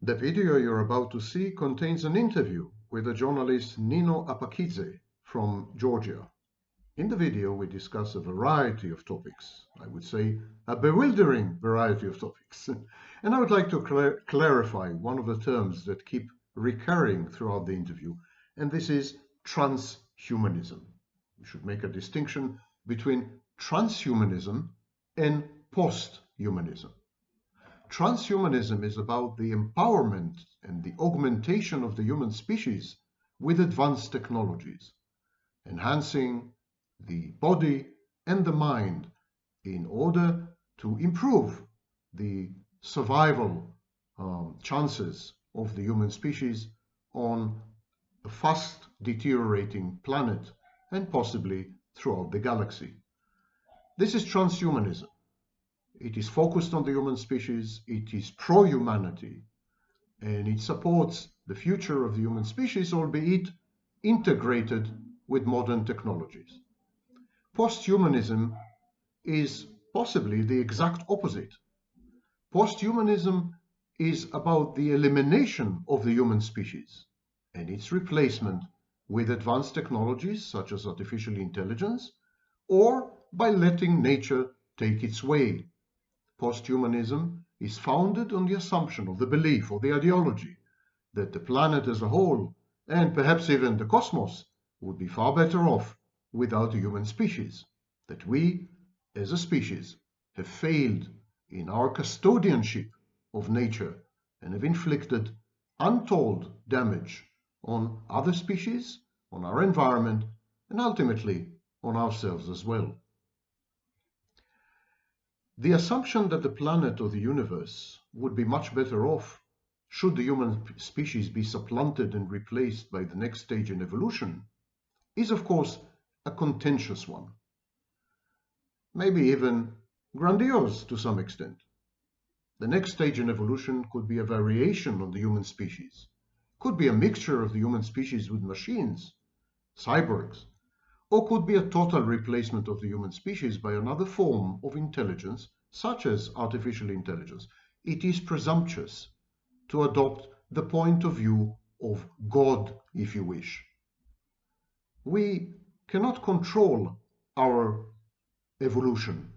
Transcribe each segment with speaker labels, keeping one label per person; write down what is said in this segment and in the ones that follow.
Speaker 1: The video you're about to see contains an interview with the journalist Nino Apakidze from Georgia. In the video, we discuss a variety of topics. I would say a bewildering variety of topics. And I would like to clarify one of the terms that keep recurring throughout the interview, and this is transhumanism. We should make a distinction between transhumanism and posthumanism. Transhumanism is about the empowerment and the augmentation of the human species with advanced technologies, enhancing the body and the mind in order to improve the survival chances of the human species on a fast deteriorating planet and possibly throughout the galaxy. This is transhumanism. It is focused on the human species, it is pro-humanity, and it supports the future of the human species, albeit integrated with modern technologies. Posthumanism is possibly the exact opposite. Posthumanism is about the elimination of the human species and its replacement with advanced technologies such as artificial intelligence, or by letting nature take its way. Posthumanism is founded on the assumption of the belief or the ideology that the planet as a whole, and perhaps even the cosmos, would be far better off without a human species, that we, as a species, have failed in our custodianship of nature and have inflicted untold damage on other species, on our environment, and ultimately on ourselves as well. The assumption that the planet or the universe would be much better off should the human species be supplanted and replaced by the next stage in evolution is, of course, a contentious one. Maybe even grandiose to some extent. The next stage in evolution could be a variation on the human species, could be a mixture of the human species with machines, cyborgs, or could be a total replacement of the human species by another form of intelligence, such as artificial intelligence. It is presumptuous to adopt the point of view of God, if you wish. We cannot control our evolution.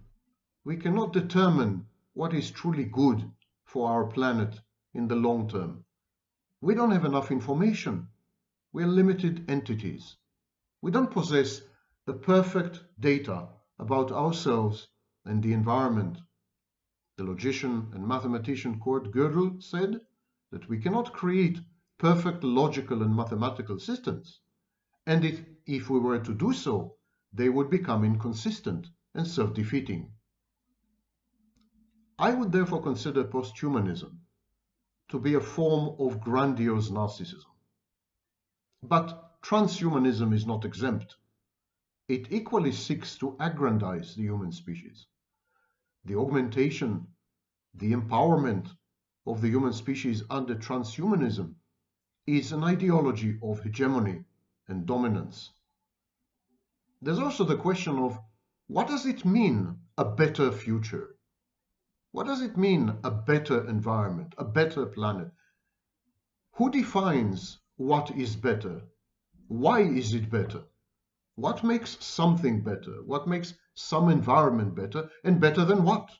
Speaker 1: We cannot determine what is truly good for our planet in the long term. We don't have enough information. We are limited entities. We don't possess the perfect data about ourselves and the environment. The logician and mathematician Kurt Godel said that we cannot create perfect logical and mathematical systems, and if we were to do so, they would become inconsistent and self-defeating. I would therefore consider posthumanism to be a form of grandiose narcissism. But transhumanism is not exempt. It equally seeks to aggrandize the human species. The augmentation, the empowerment of the human species under transhumanism is an ideology of hegemony and dominance. There's also the question of, what does it mean, a better future? What does it mean, a better environment, a better planet? Who defines what is better? Why is it better? What makes something better? What makes some environment better, and better than what?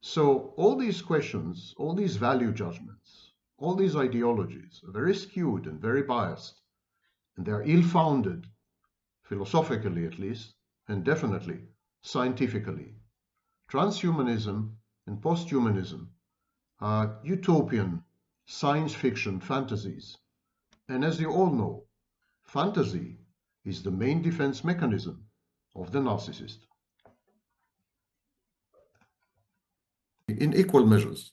Speaker 1: So all these questions, all these value judgments, all these ideologies are very skewed and very biased, and they're ill-founded, philosophically at least, and definitely scientifically. Transhumanism and posthumanism are utopian science fiction fantasies, and as you all know, fantasy is the main defense mechanism of the narcissist. In equal measures.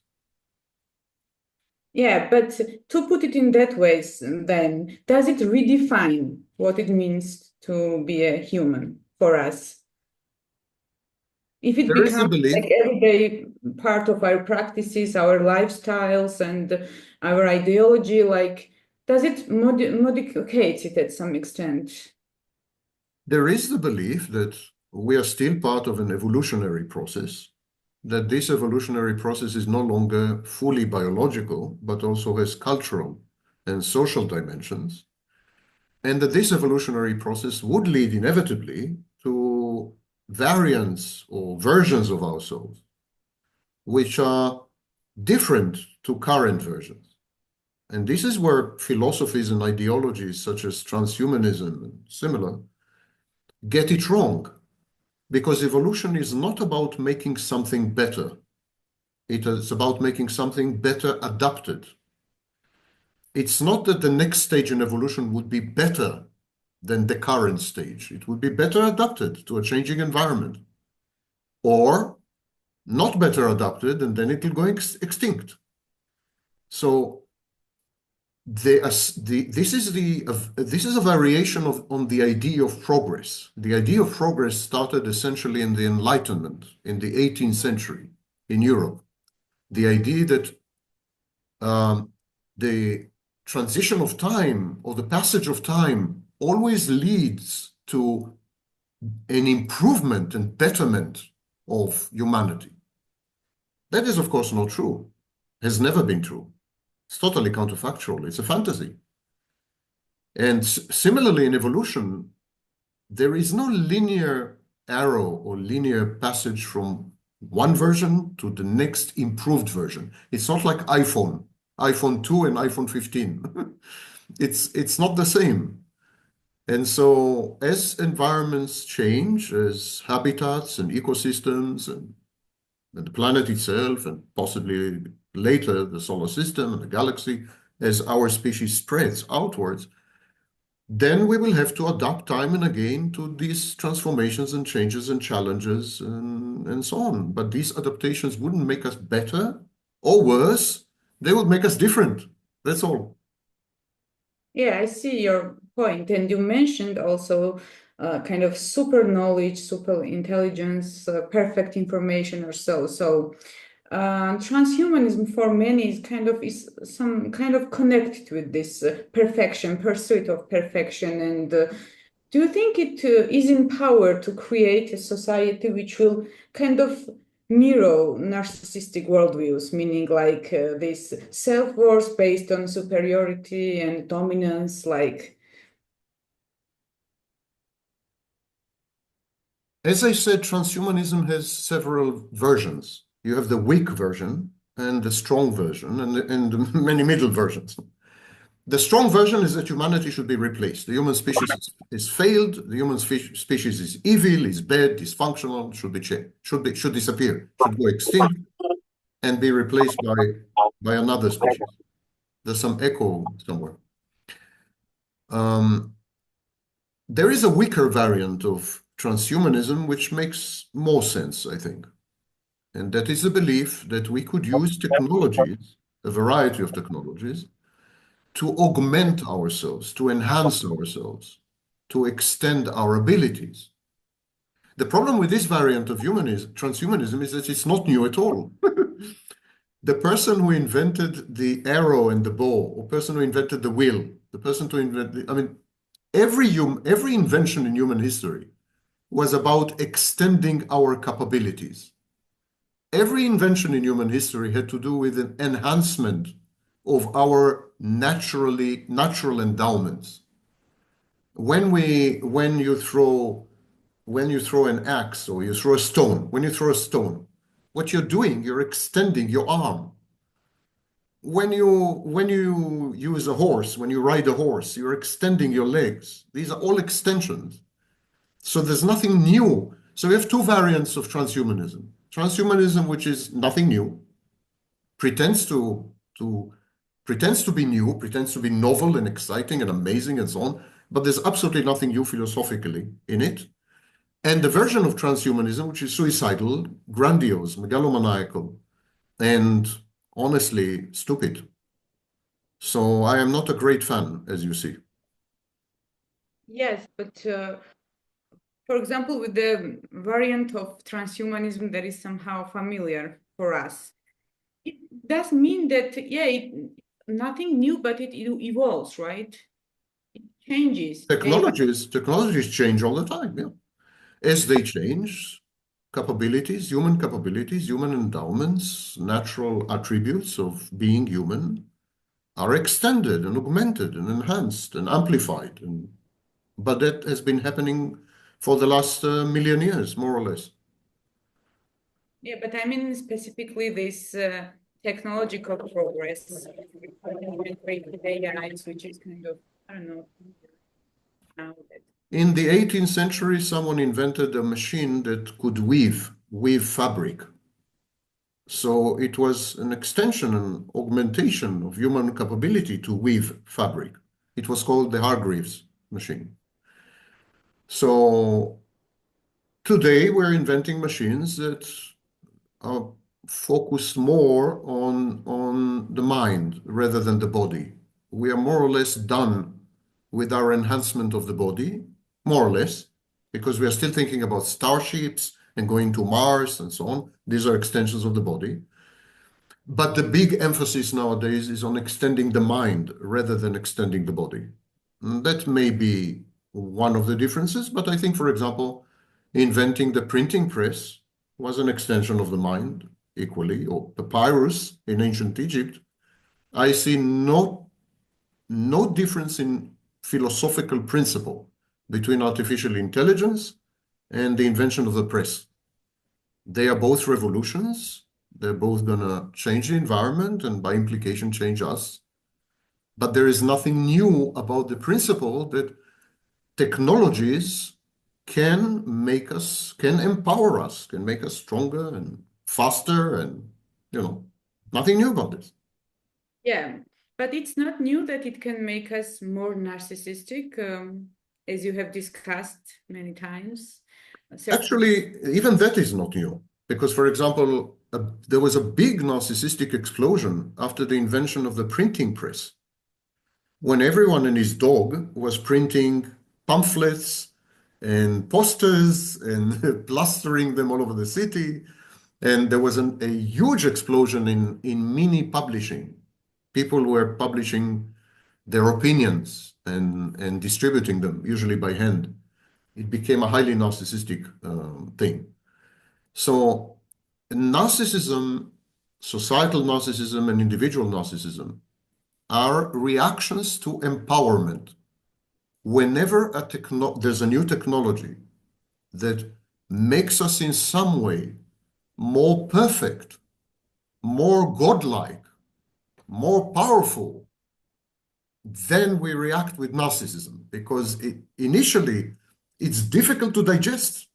Speaker 2: Yeah, but to put it in that way, then, does it redefine what it means to be a human for us? If it becomes like everyday part of our practices, our lifestyles, and our ideology, like, does it modify it at some extent?
Speaker 1: There is the belief that we are still part of an evolutionary process, that this evolutionary process is no longer fully biological, but also has cultural and social dimensions, and that this evolutionary process would lead inevitably to variants or versions of ourselves, which are different to current versions. And this is where philosophies and ideologies such as transhumanism and similar get it wrong, because evolution is not about making something better. It is about making something better adapted. It's not that the next stage in evolution would be better than the current stage. It would be better adapted to a changing environment, or not better adapted, and then it will go extinct. So this is a variation on the idea of progress. The idea of progress started essentially in the Enlightenment in the 18th century in Europe. The idea that the transition of time or the passage of time always leads to an improvement and betterment of humanity. That is, of course, not true. Has never been true. It's totally counterfactual. It's a fantasy. And similarly, in evolution, there is no linear arrow or linear passage from one version to the next improved version. It's not like iPhone 2 and iPhone 15. It's not the same. And so as environments change, as habitats and ecosystems and the planet itself, and possibly later the solar system and the galaxy, as our species spreads outwards, then we will have to adapt time and again to these transformations and changes and challenges and so on. But these adaptations wouldn't make us better or worse. They would make us different. That's all.
Speaker 2: Yeah, I see your point. And you mentioned also kind of super knowledge, super intelligence, perfect information or so. So transhumanism for many is some kind of connected with this perfection, pursuit of perfection. And do you think it is in power to create a society which will kind of mirror narcissistic worldviews, meaning like this self-worth based on superiority and dominance, like?
Speaker 1: As I said, transhumanism has several versions. You have the weak version and the strong version and many middle versions. The strong version is that humanity should be replaced. The human species is failed. The human species is evil, is bad, dysfunctional, should disappear, should go extinct and be replaced by another species. There's some echo somewhere. There is a weaker variant of transhumanism, which makes more sense, I think. And that is the belief that we could use technologies, a variety of technologies, to augment ourselves, to enhance ourselves, to extend our abilities. The problem with this variant of transhumanism is that it's not new at all. The person who invented the arrow and the bow, or person who invented the wheel, the person who invented, every invention in human history was about extending our capabilities. Every invention in human history had to do with an enhancement of our natural endowments. When you throw an axe or you throw a stone, what you're doing, you're extending your arm. When you use a horse, when you ride a horse, you're extending your legs. These are all extensions. So there's nothing new. So we have two variants of transhumanism. Transhumanism, which is nothing new, pretends to be new, pretends to be novel and exciting and amazing and so on, but there's absolutely nothing new philosophically in it. And the version of transhumanism, which is suicidal, grandiose, megalomaniacal, and honestly stupid. So I am not a great fan, as you see.
Speaker 2: Yes, but for example, with the variant of transhumanism that is somehow familiar for us, it does mean that, yeah, nothing new, but it evolves, right? It changes.
Speaker 1: Technologies change all the time, yeah. As they change, capabilities, human endowments, natural attributes of being human are extended and augmented and enhanced and amplified. But that has been happening for the last million years, more or less.
Speaker 2: Yeah, but I mean specifically this technological progress, AIs, which is kind of, I don't know, now that.
Speaker 1: In the 18th century, someone invented a machine that could weave fabric. So it was an extension and augmentation of human capability to weave fabric. It was called the Hargreaves machine. So today we're inventing machines that are focused more on the mind rather than the body. We are more or less done with our enhancement of the body, more or less, because we are still thinking about starships and going to Mars and so on. These are extensions of the body. But the big emphasis nowadays is on extending the mind rather than extending the body. That may be one of the differences, but I think, for example, inventing the printing press was an extension of the mind equally, or papyrus in ancient Egypt. I see no difference in philosophical principle between artificial intelligence and the invention of the press. They are both revolutions. They're both going to change the environment and by implication change us. But there is nothing new about the principle that technologies can empower us, can make us stronger and faster and, nothing new about this.
Speaker 2: Yeah, but it's not new that it can make us more narcissistic, as you have discussed many times.
Speaker 1: Actually, even that is not new. Because, for example, there was a big narcissistic explosion after the invention of the printing press, when everyone and his dog was printing pamphlets and posters and plastering them all over the city. And there was a huge explosion in mini publishing. People were publishing their opinions and distributing them, usually by hand. It became a highly narcissistic thing. So narcissism, societal narcissism and individual narcissism are reactions to empowerment. Whenever there's a new technology that makes us in some way more perfect, more godlike, more powerful, then we react with narcissism, because initially it's difficult to digest.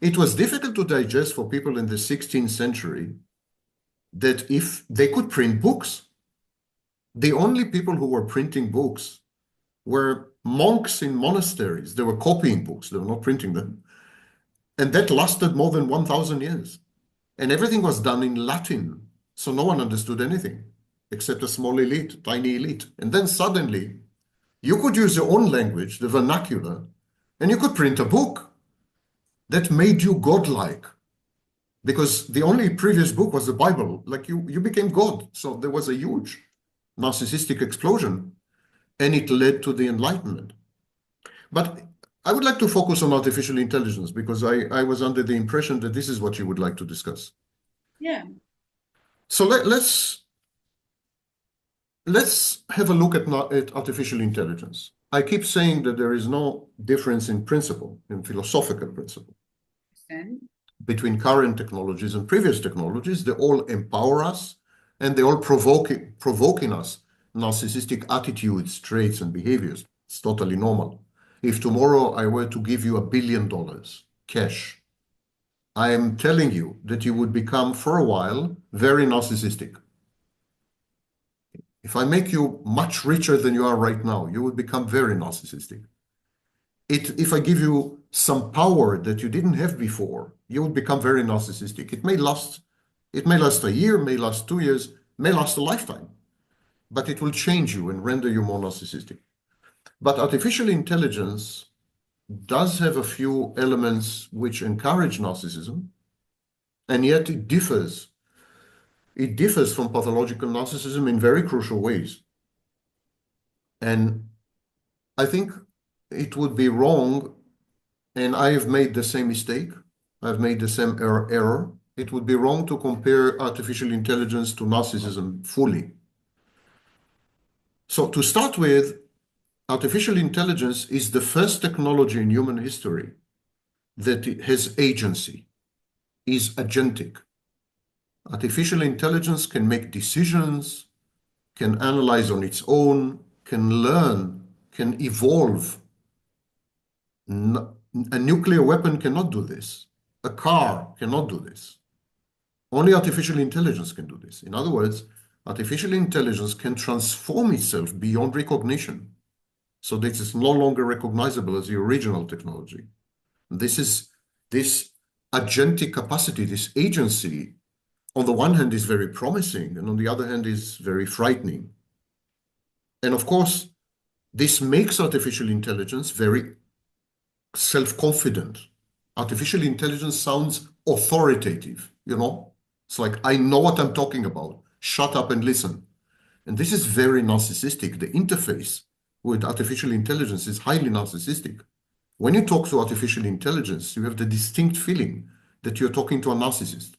Speaker 1: It was difficult to digest for people in the 16th century that if they could print books, the only people who were printing books were monks in monasteries. They were copying books, they were not printing them. And that lasted more than 1,000 years. And everything was done in Latin, so no one understood anything except a small elite, tiny elite. And then suddenly, you could use your own language, the vernacular, and you could print a book that made you godlike. Because the only previous book was the Bible, like you became God. So there was a huge narcissistic explosion, and it led to the Enlightenment. But I would like to focus on artificial intelligence because I was under the impression that this is what you would like to discuss.
Speaker 2: Yeah.
Speaker 1: So let's have a look at artificial intelligence. I keep saying that there is no difference in principle, in philosophical principle, between current technologies and previous technologies. They all empower us, and they all provoking us narcissistic attitudes, traits, and behaviors. It's totally normal. If tomorrow I were to give you $1 billion cash, I am telling you that you would become, for a while, very narcissistic. If I make you much richer than you are right now, you would become very narcissistic. If I give you some power that you didn't have before, you would become very narcissistic. It may last a year, may last 2 years, may last a lifetime, but it will change you and render you more narcissistic. But artificial intelligence does have a few elements which encourage narcissism, and yet it differs. It differs from pathological narcissism in very crucial ways. And I think it would be wrong, and I have made the same mistake. I've made the same error. It would be wrong to compare artificial intelligence to narcissism fully. So to start with, artificial intelligence is the first technology in human history that has agency, is agentic. Artificial intelligence can make decisions, can analyze on its own, can learn, can evolve. A nuclear weapon cannot do this. A car cannot do this. Only artificial intelligence can do this. In other words, artificial intelligence can transform itself beyond recognition, so that it's no longer recognizable as the original technology. This agentic capacity, this agency, on the one hand is very promising, and on the other hand is very frightening. And of course, this makes artificial intelligence very self-confident. Artificial intelligence sounds authoritative, you know? It's like, I know what I'm talking about. Shut up and listen. And this is very narcissistic. The interface with artificial intelligence is highly narcissistic. When you talk to artificial intelligence, you have the distinct feeling that you're talking to a narcissist.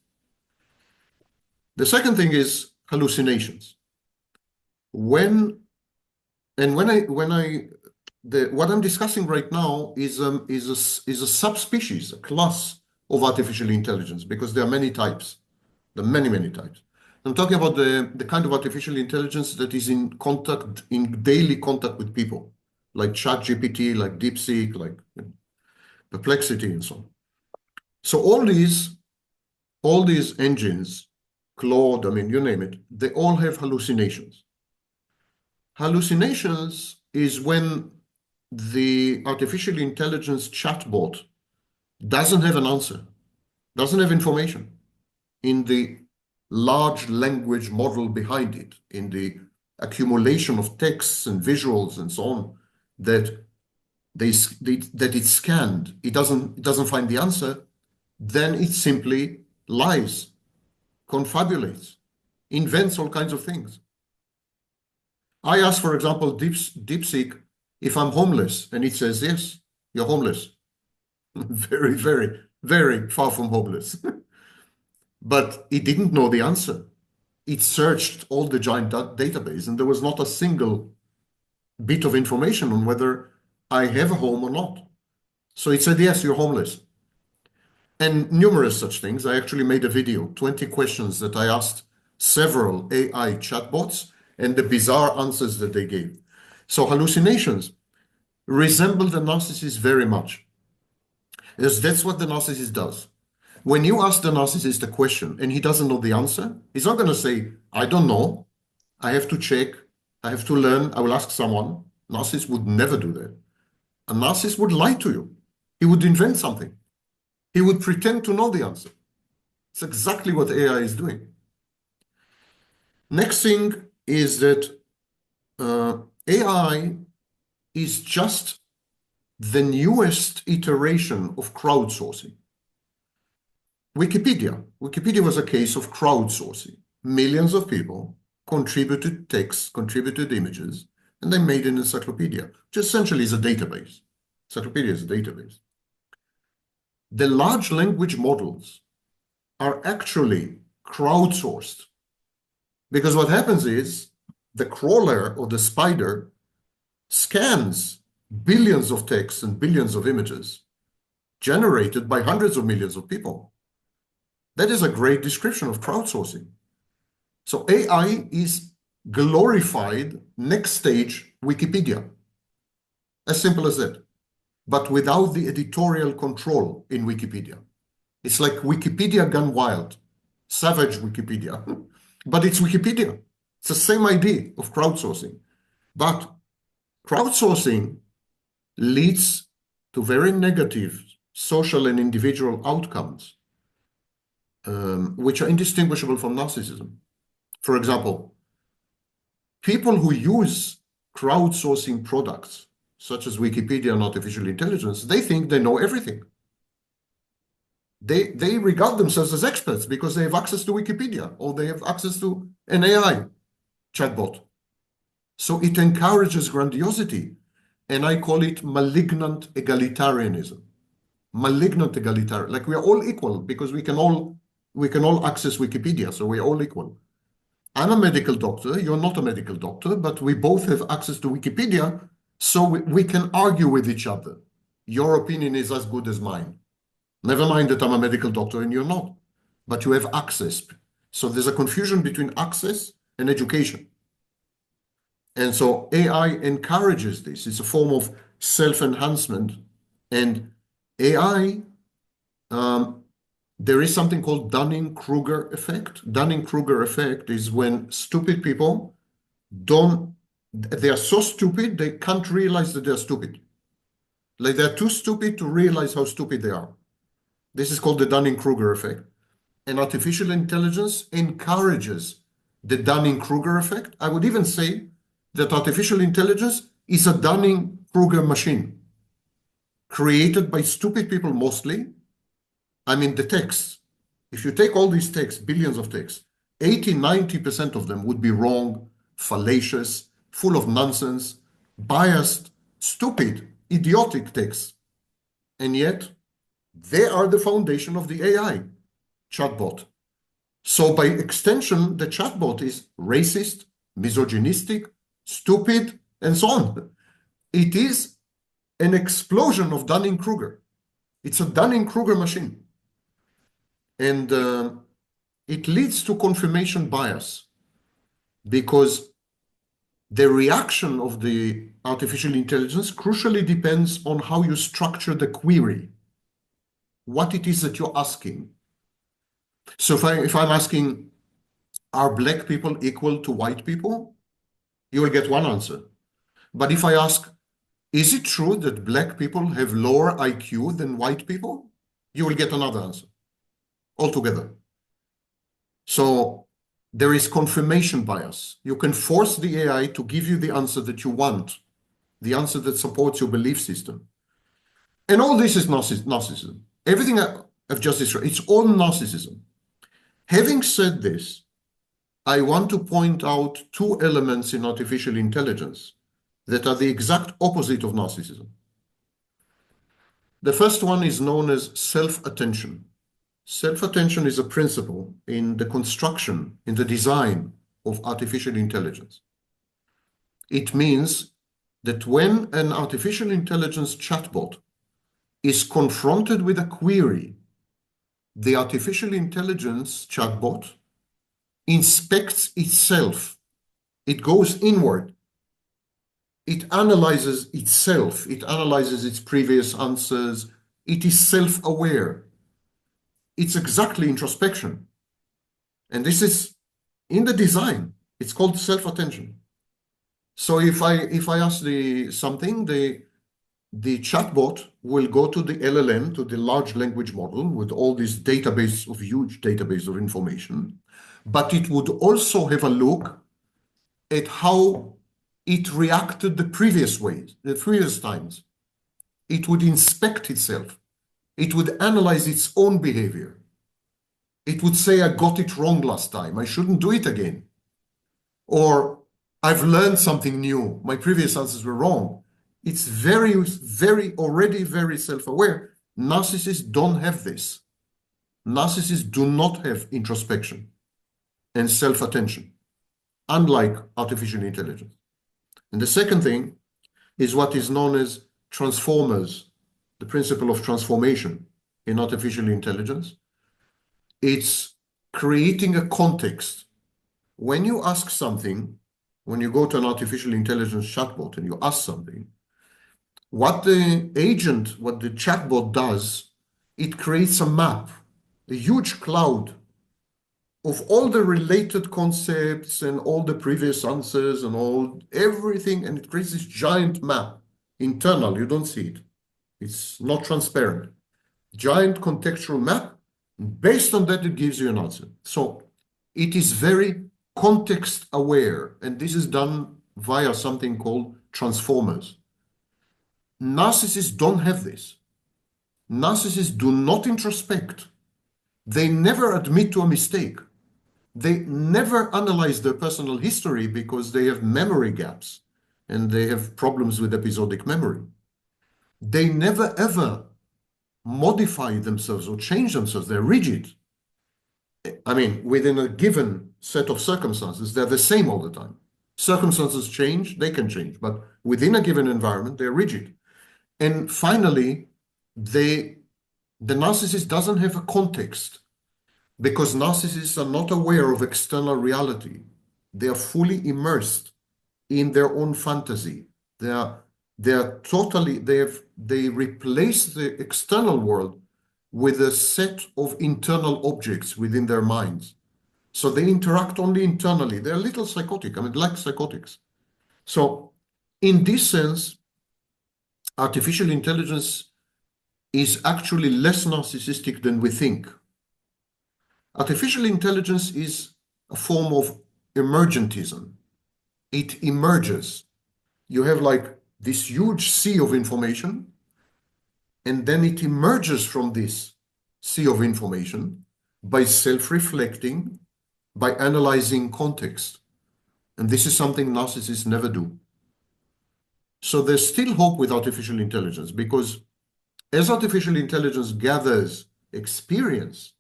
Speaker 1: The second thing is hallucinations. What I'm discussing right now is a subspecies, a class of artificial intelligence, because there are many types. There are many, many types. I'm talking about the kind of artificial intelligence that is in daily contact with people, like ChatGPT, like DeepSeek, like Perplexity, and so on. So all these engines, Claude, I mean, you name it, they all have hallucinations. Hallucinations is when the artificial intelligence chatbot doesn't have an answer, doesn't have information in the large language model behind it, in the accumulation of texts and visuals and so on, that it's scanned. It doesn't find the answer, then it simply lies, confabulates, invents all kinds of things. I ask, for example, DeepSeek, if I'm homeless, and it says, yes, you're homeless. Very, very, very far from homeless. But it didn't know the answer. It searched all the giant database, and there was not a single bit of information on whether I have a home or not. So it said, yes, you're homeless. And numerous such things. I actually made a video, 20 questions that I asked several AI chatbots and the bizarre answers that they gave. So hallucinations resemble the narcissist very much. Because that's what the narcissist does. When you ask the narcissist a question and he doesn't know the answer, he's not going to say, I don't know, I have to check, I have to learn, I will ask someone. Narcissist would never do that. A narcissist would lie to you. He would invent something. He would pretend to know the answer. It's exactly what AI is doing. Next thing is that AI is just the newest iteration of crowdsourcing. Wikipedia was a case of crowdsourcing. Millions of people contributed text, contributed images, and they made an encyclopedia, which essentially is a database. Encyclopedia is a database. The large language models are actually crowdsourced, because what happens is the crawler or the spider scans billions of texts and billions of images generated by hundreds of millions of people. That is a great description of crowdsourcing. So AI is glorified next stage Wikipedia. As simple as that. But without the editorial control in Wikipedia. It's like Wikipedia gone wild. Savage Wikipedia. But it's Wikipedia. It's the same idea of crowdsourcing. But crowdsourcing leads to very negative social and individual outcomes, which are indistinguishable from narcissism. For example, people who use crowdsourcing products, such as Wikipedia and artificial intelligence, they think they know everything. They regard themselves as experts because they have access to Wikipedia or they have access to an AI chatbot. So it encourages grandiosity, and I call it malignant egalitarianism. malignant egalitarian. Like we are all equal because we can all access Wikipedia, so we're all equal. I'm a medical doctor, you're not a medical doctor, but we both have access to Wikipedia, so we can argue with each other. Your opinion is as good as mine. Never mind that I'm a medical doctor and you're not, but you have access. So there's a confusion between access and education. And so AI encourages this. It's a form of self-enhancement. And AI, there is something called Dunning-Kruger effect. Dunning-Kruger effect is when stupid people they are so stupid, they can't realize that they're stupid. Like they're too stupid to realize how stupid they are. This is called the Dunning-Kruger effect. And artificial intelligence encourages the Dunning-Kruger effect. I would even say that artificial intelligence is a Dunning-Kruger machine created by stupid people mostly. I mean, the texts, if you take all these texts, billions of texts, 80–90% of them would be wrong, fallacious, full of nonsense, biased, stupid, idiotic texts. And yet, they are the foundation of the AI chatbot. So by extension, the chatbot is racist, misogynistic, stupid, and so on. It is an explosion of Dunning-Kruger. It's a Dunning-Kruger machine. And it leads to confirmation bias because the reaction of the artificial intelligence crucially depends on how you structure the query, what it is that you're asking. So if I'm asking, are black people equal to white people? You will get one answer. But if I ask, is it true that black people have lower IQ than white people? You will get another answer altogether. So there is confirmation bias. You can force the AI to give you the answer that you want, the answer that supports your belief system. And all this is narcissism. Everything I've just described, it's all narcissism. Having said this, I want to point out two elements in artificial intelligence that are the exact opposite of narcissism. The first one is known as self-attention. Self-attention is a principle in the construction, in the design of artificial intelligence. It means that when an artificial intelligence chatbot is confronted with a query, the artificial intelligence chatbot inspects itself. It goes inward. It analyzes itself. It analyzes its previous answers. It is self-aware. It's exactly introspection. And this is in the design. It's called self-attention. So if I ask something, the chatbot will go to the LLM, to the large language model with all this huge database of information, but it would also have a look at how it reacted the previous times. It would inspect itself. It would analyze its own behavior. It would say, I got it wrong last time. I shouldn't do it again. Or I've learned something new. My previous answers were wrong. It's already very self-aware. Narcissists don't have this. Narcissists do not have introspection and self-attention, unlike artificial intelligence. And the second thing is what is known as transformers, the principle of transformation in artificial intelligence. It's creating a context. When you ask something, when you go to an artificial intelligence chatbot and you ask something, what the chatbot does, it creates a map, a huge cloud of all the related concepts and all the previous answers and everything, and it creates this giant map, internal, you don't see it. It's not transparent. Giant contextual map. Based on that, it gives you an answer. So it is very context aware, and this is done via something called transformers. Narcissists don't have this. Narcissists do not introspect. They never admit to a mistake. They never analyze their personal history because they have memory gaps and they have problems with episodic memory. They never ever modify themselves or change themselves. They're rigid. I mean, within a given set of circumstances, they're the same all the time. Circumstances change, they can change, but within a given environment, they're rigid. And finally, the narcissist doesn't have a context because narcissists are not aware of external reality. They are fully immersed in their own fantasy. They replace the external world with a set of internal objects within their minds. So they interact only internally. They're a little psychotic, I mean, like psychotics. So in this sense, artificial intelligence is actually less narcissistic than we think. Artificial intelligence is a form of emergentism. It emerges. You have like this huge sea of information, and then it emerges from this sea of information by self-reflecting, by analyzing context. And this is something narcissists never do. So there's still hope with artificial intelligence because as artificial intelligence gathers experience,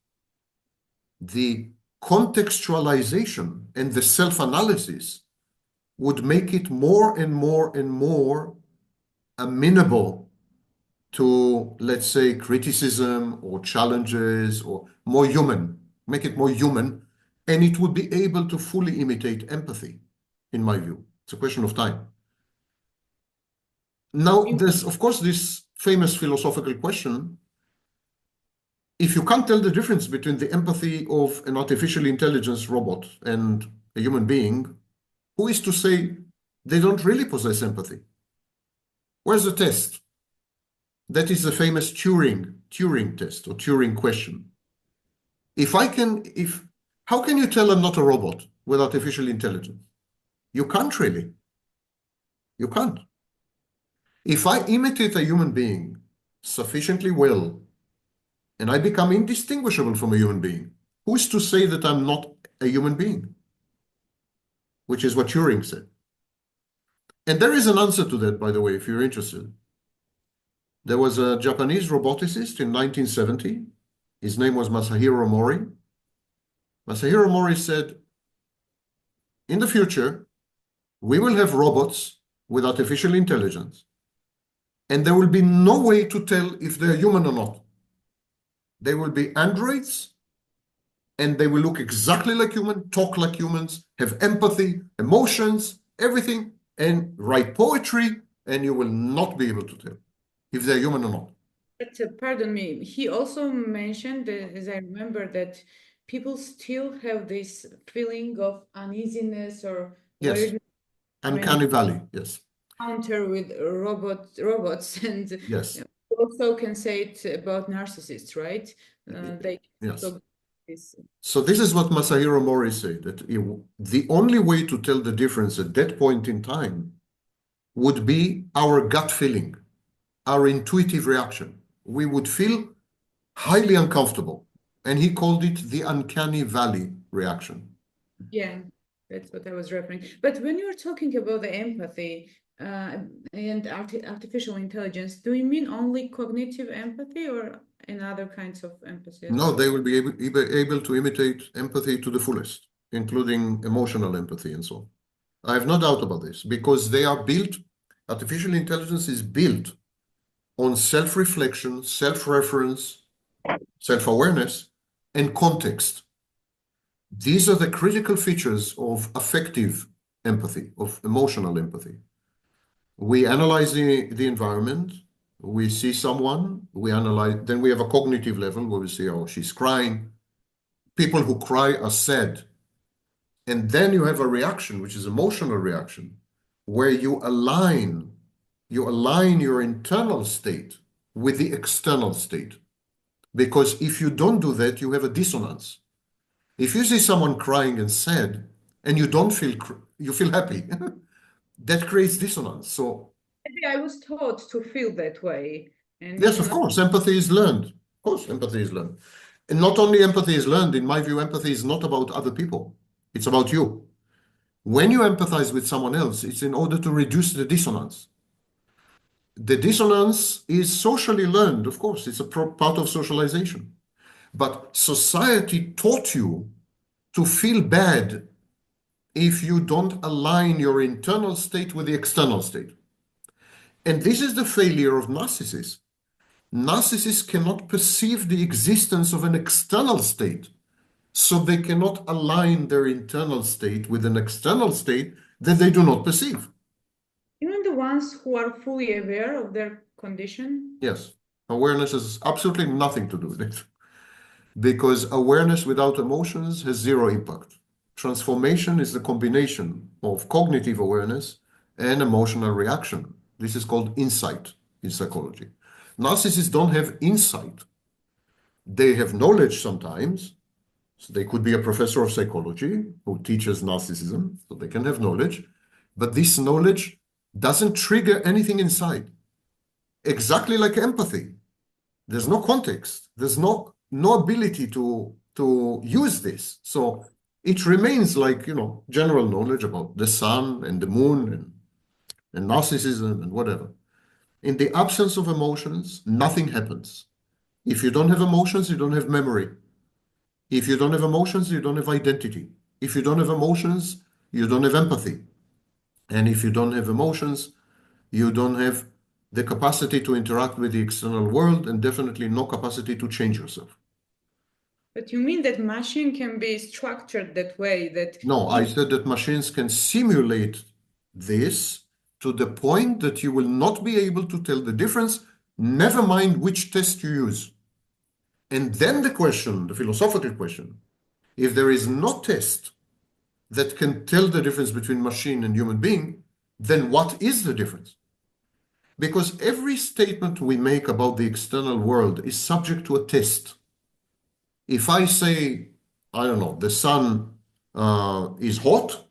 Speaker 1: the contextualization and the self-analysis would make it more and more and more amenable to, let's say, criticism or challenges or more human, make it more human, and it would be able to fully imitate empathy, in my view. It's a question of time. Now, there's, of course, this famous philosophical question. If you can't tell the difference between the empathy of an artificial intelligence robot and a human being, who is to say they don't really possess empathy? Where's the test? That is the famous Turing test or Turing question. How can you tell I'm not a robot with artificial intelligence? You can't really. You can't. If I imitate a human being sufficiently well, and I become indistinguishable from a human being, who is to say that I'm not a human being? Which is what Turing said. And there is an answer to that, by the way, if you're interested. There was a Japanese roboticist in 1970. His name was Masahiro Mori. Masahiro Mori said, in the future, we will have robots with artificial intelligence, and there will be no way to tell if they're human or not. They will be androids, and they will look exactly like human, talk like humans, have empathy, emotions, everything, and write poetry, and you will not be able to tell if they're human or not.
Speaker 2: But pardon me, he also mentioned, as I remember, that people still have this feeling of uneasiness or
Speaker 1: Yes, uncanny valley, yes.
Speaker 2: Encounter with robots, and
Speaker 1: yes,
Speaker 2: also can say it about narcissists, right?
Speaker 1: Yes. So this is what Masahiro Mori said, that the only way to tell the difference at that point in time would be our gut feeling, our intuitive reaction. We would feel highly uncomfortable. And he called it the uncanny valley reaction.
Speaker 2: Yeah, that's what I was referring. But when you're talking about the empathy and artificial intelligence, do you mean only cognitive empathy or in other kinds of empathy?
Speaker 1: No, they will be able to imitate empathy to the fullest, including emotional empathy and so on. I have no doubt about this because they are built, artificial intelligence is built on self-reflection, self-reference, self-awareness, and context. These are the critical features of affective empathy, of emotional empathy. We analyze the environment, we see someone, we analyze, then we have a cognitive level where we see, oh, she's crying. People who cry are sad. And then you have a reaction, which is emotional reaction, where you align your internal state with the external state. Because if you don't do that, you have a dissonance. If you see someone crying and sad, and you don't feel, you feel happy, that creates dissonance. So
Speaker 2: maybe I was taught to feel that way. And
Speaker 1: yes, of course, empathy is learned. Of course, empathy is learned. And not only empathy is learned, in my view, empathy is not about other people. It's about you. When you empathize with someone else, it's in order to reduce the dissonance. the dissonance is socially learned, of course, it's a part of socialization. But society taught you to feel bad if you don't align your internal state with the external state. And this is the failure of narcissists. Narcissists cannot perceive the existence of an external state, so they cannot align their internal state with an external state that they do not perceive.
Speaker 2: Even the ones who are fully aware of their condition?
Speaker 1: Yes. Awareness has absolutely nothing to do with it. Because awareness without emotions has zero impact. Transformation is the combination of cognitive awareness and emotional reaction. This is called insight in psychology. Narcissists don't have insight. They have knowledge sometimes. So they could be a professor of psychology who teaches narcissism, so they can have knowledge. But this knowledge doesn't trigger anything inside. Exactly like empathy. There's no context. There's no ability to use this. So it remains like, general knowledge about the sun and the moon and narcissism and whatever. In the absence of emotions, nothing happens. If you don't have emotions, you don't have memory. If you don't have emotions, you don't have identity. If you don't have emotions, you don't have empathy. And if you don't have emotions, you don't have the capacity to interact with the external world and definitely no capacity to change yourself.
Speaker 2: But you mean that machine can be structured that way that...
Speaker 1: No, I said that machines can simulate this to the point that you will not be able to tell the difference, never mind which test you use. And then the question, the philosophical question, if there is no test that can tell the difference between machine and human being, then what is the difference? Because every statement we make about the external world is subject to a test. If I say, I don't know, the sun is hot,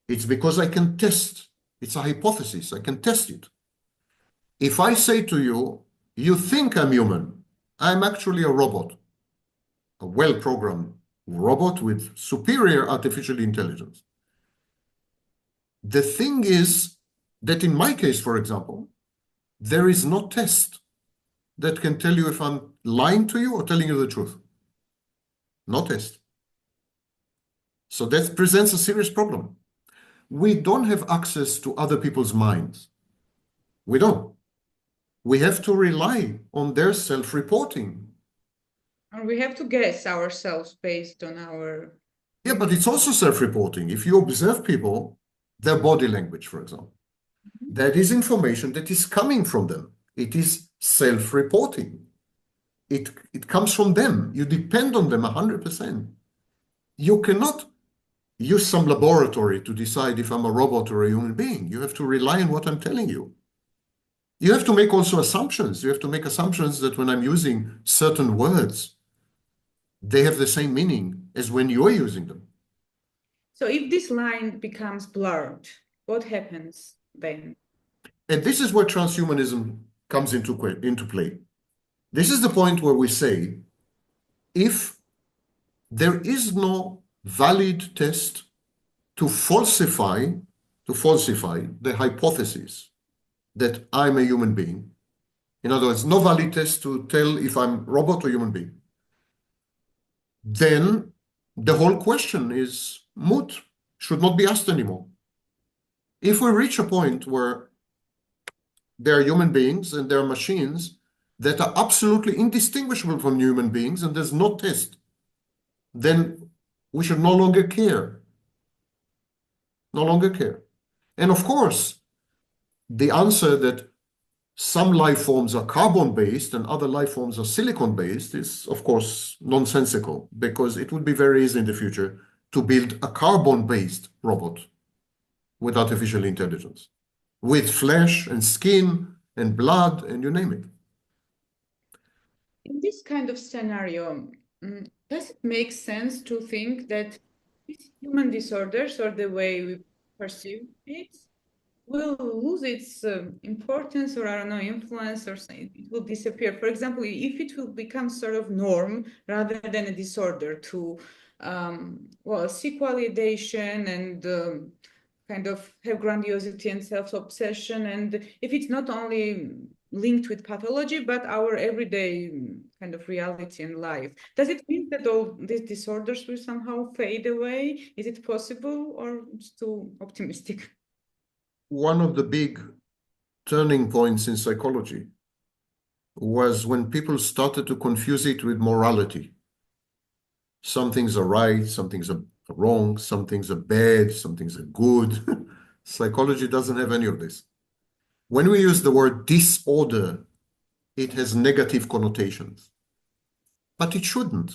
Speaker 1: it's because I can test. It's a hypothesis. I can test it. If I say to you, you think I'm human, I'm actually a robot, a well-programmed robot with superior artificial intelligence. The thing is that in my case, for example, there is no test that can tell you if I'm lying to you or telling you the truth. No test. So that presents a serious problem. We don't have access to other people's minds. We don't. We have to rely on their self-reporting.
Speaker 2: And we have to guess ourselves based on our...
Speaker 1: Yeah, but it's also self-reporting. If you observe people, their body language, for example, that is information that is coming from them. It is self-reporting. It comes from them. You depend on them 100%. You cannot use some laboratory to decide if I'm a robot or a human being. You have to rely on what I'm telling you. You have to make also assumptions. You have to make assumptions that when I'm using certain words, they have the same meaning as when you're using them.
Speaker 2: So if this line becomes blurred, what happens then?
Speaker 1: And this is where transhumanism comes into play. This is the point where we say, if there is no valid test to falsify the hypothesis that I'm a human being, in other words, no valid test to tell if I'm robot or human being, then the whole question is moot, should not be asked anymore. If we reach a point where there are human beings and there are machines that are absolutely indistinguishable from human beings and there's no test, then we should no longer care. No longer care. And of course, the answer that some life forms are carbon-based and other life forms are silicon-based is, of course, nonsensical, because it would be very easy in the future to build a carbon-based robot with artificial intelligence, with flesh and skin and blood and you name it.
Speaker 2: In this kind of scenario, does it make sense to think that these human disorders, or the way we perceive it, will lose its importance, or I don't know, influence, or it will disappear? For example, if it will become sort of norm rather than a disorder to seek validation and kind of have grandiosity and self-obsession, and if it's not only linked with pathology, but our everyday kind of reality and life. Does it mean that all these disorders will somehow fade away? Is it possible, or it's too optimistic?
Speaker 1: One of the big turning points in psychology was when people started to confuse it with morality. Some things are right, some things are wrong, some things are bad, some things are good. Psychology doesn't have any of this. When we use the word disorder, it has negative connotations, but it shouldn't.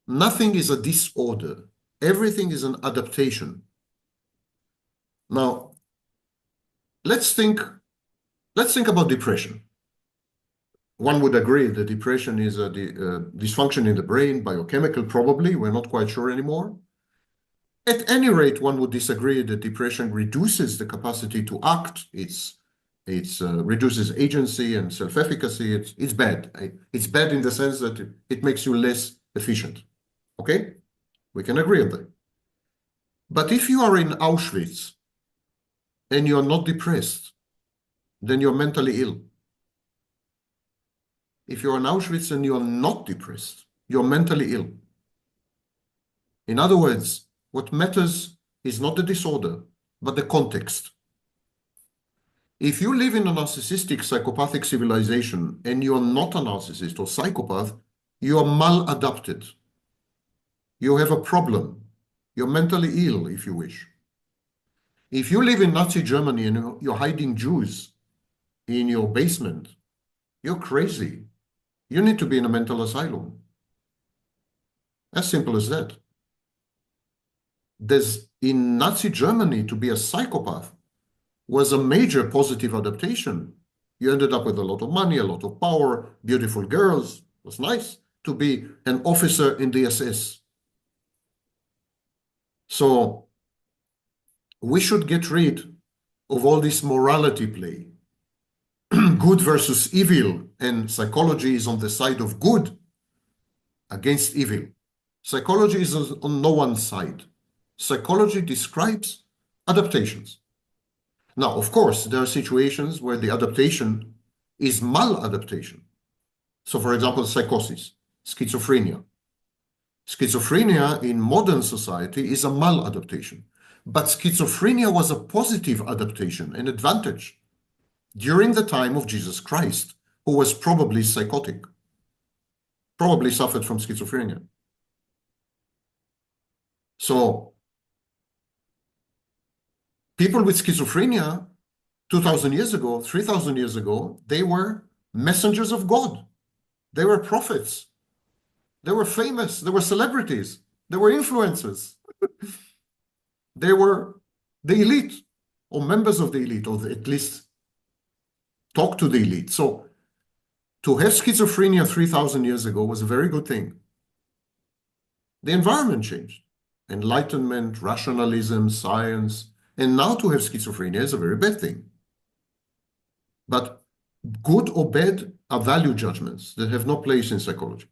Speaker 1: Nothing is a disorder. Everything is an adaptation. Now, let's think about depression. One would agree that depression is a dysfunction in the brain, biochemical probably, we're not quite sure anymore. At any rate, one would disagree that depression reduces the capacity to act. It reduces agency and self-efficacy. It's bad. It's bad in the sense that it makes you less efficient. Okay? We can agree on that. But if you are in Auschwitz and you're not depressed, then you're mentally ill. If you're in Auschwitz and you're not depressed, you're mentally ill. In other words, what matters is not the disorder, but the context. If you live in a narcissistic, psychopathic civilization and you're not a narcissist or psychopath, you are maladapted. You have a problem. You're mentally ill, if you wish. If you live in Nazi Germany and you're hiding Jews in your basement, you're crazy. You need to be in a mental asylum. As simple as that. In Nazi Germany, to be a psychopath was a major positive adaptation. You ended up with a lot of money, a lot of power, beautiful girls. It was nice to be an officer in the SS. So we should get rid of all this morality play. Good versus evil, and psychology is on the side of good against evil. Psychology is on no one's side. Psychology describes adaptations. Now, of course, there are situations where the adaptation is maladaptation. So, for example, psychosis, schizophrenia. Schizophrenia in modern society is a maladaptation. But schizophrenia was a positive adaptation, an advantage, during the time of Jesus Christ, who was probably psychotic, probably suffered from schizophrenia. So, people with schizophrenia 2,000 years ago, 3,000 years ago, they were messengers of God. They were prophets. They were famous. They were celebrities. They were influencers. They were the elite, or members of the elite, or at least talk to the elite. So to have schizophrenia 3,000 years ago was a very good thing. The environment changed. Enlightenment, rationalism, science, and now to have schizophrenia is a very bad thing. But good or bad are value judgments that have no place in psychology.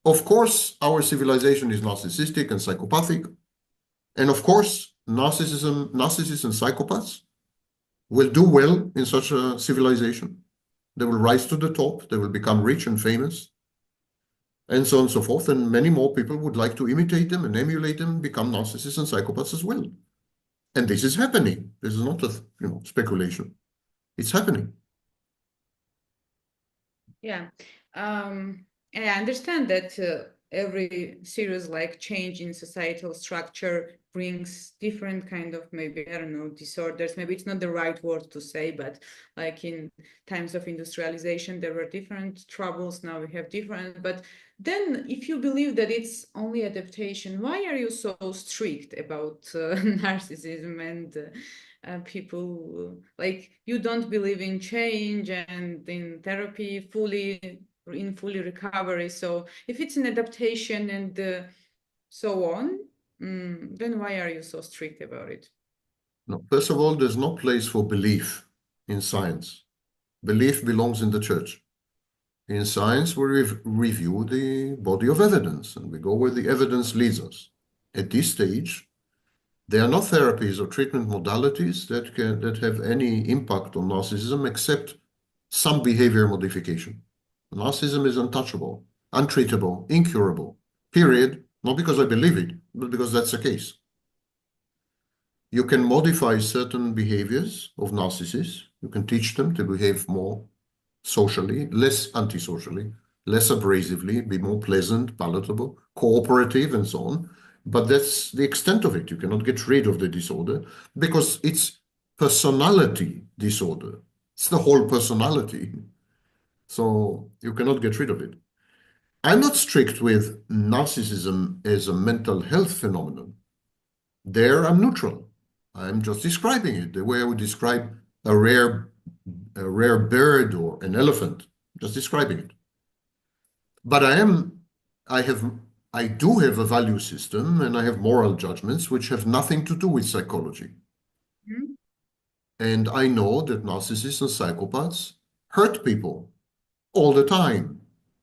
Speaker 1: Of course, our civilization is narcissistic and psychopathic. And of course, narcissists and psychopaths will do well in such a civilization. They will rise to the top. They will become rich and famous, and so on and so forth. And many more people would like to imitate them and emulate them, become narcissists and psychopaths as well. And this is happening. This is not a speculation. It's happening.
Speaker 2: Yeah. And I understand that every serious change in societal structure brings different kind of, maybe, I don't know, disorders. Maybe it's not the right word to say, but in times of industrialization, there were different troubles. Now we have different. But then if you believe that it's only adaptation, why are you so strict about narcissism and people you don't believe in change and in therapy in fully recovery? So if it's an adaptation and so on, then why are you so strict about it?
Speaker 1: No, first of all, there's no place for belief in science. Belief belongs in the church. In science, we review the body of evidence and we go where the evidence leads us. At this stage, There are no therapies or treatment modalities that have any impact on narcissism except some behavior modification. Narcissism is untouchable, untreatable, incurable, period. Not because I believe it, but because that's the case. You can modify certain behaviors of narcissists. You can teach them to behave more socially, less antisocially, less abrasively, be more pleasant, palatable, cooperative, and so on. But that's the extent of it. You cannot get rid of the disorder because it's personality disorder. It's the whole personality. So you cannot get rid of it. I'm not strict with narcissism as a mental health phenomenon. There, I'm neutral. I'm just describing it the way I would describe a rare bird or an elephant, just describing it. But I do have a value system and I have moral judgments which have nothing to do with psychology. Mm-hmm. And I know that narcissists and psychopaths hurt people all the time,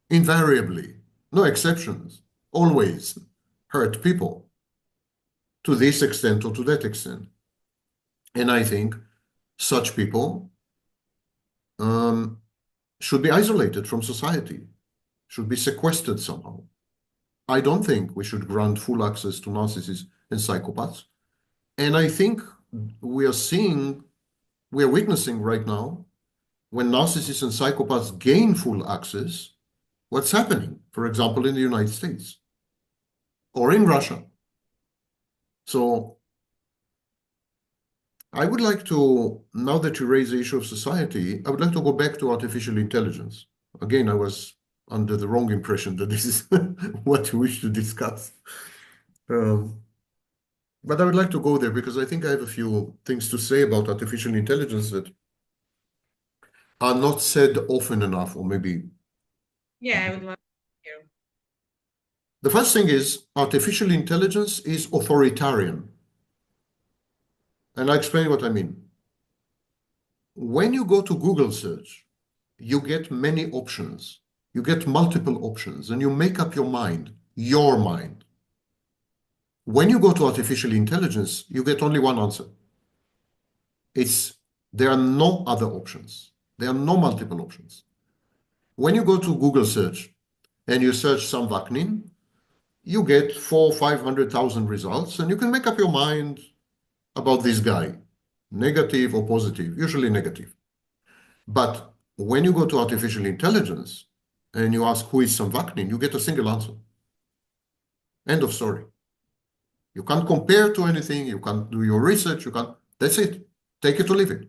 Speaker 1: invariably, no exceptions, always hurt people to this extent or to that extent. And I think such people should be isolated from society, should be sequestered somehow. I don't think we should grant full access to narcissists and psychopaths. And I think we are witnessing right now, when narcissists and psychopaths gain full access, what's happening, for example, in the United States or in Russia. So I would like to, now that you raise the issue of society, I would like to go back to artificial intelligence. Again, I was under the wrong impression that this is what you wish to discuss. But I would like to go there because I think I have a few things to say about artificial intelligence that are not said often enough, or maybe.
Speaker 2: Yeah, I would love to hear.
Speaker 1: The first thing is artificial intelligence is authoritarian. And I'll explain what I mean. When you go to Google search, you get many options. You get multiple options, and you make up your mind, your mind. When you go to artificial intelligence, you get only one answer. There are no other options. There are no multiple options. When you go to Google search and you search Sam Vaknin, you get 400,000-500,000 results, and you can make up your mind about this guy, negative or positive, usually negative. But when you go to artificial intelligence and you ask who is Sam Vaknin, you get a single answer. End of story. You can't compare to anything, you can't do your research, that's it. Take it or leave it.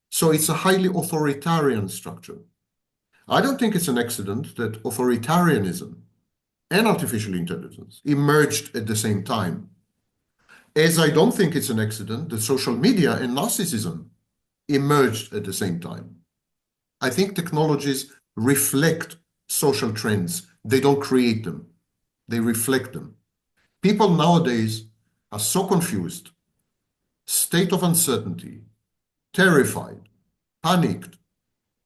Speaker 1: So it's a highly authoritarian structure. I don't think it's an accident that authoritarianism and artificial intelligence emerged at the same time. As I don't think it's an accident that social media and narcissism emerged at the same time. I think technologies reflect social trends. They don't create them. They reflect them. People nowadays are so confused, state of uncertainty, terrified, panicked.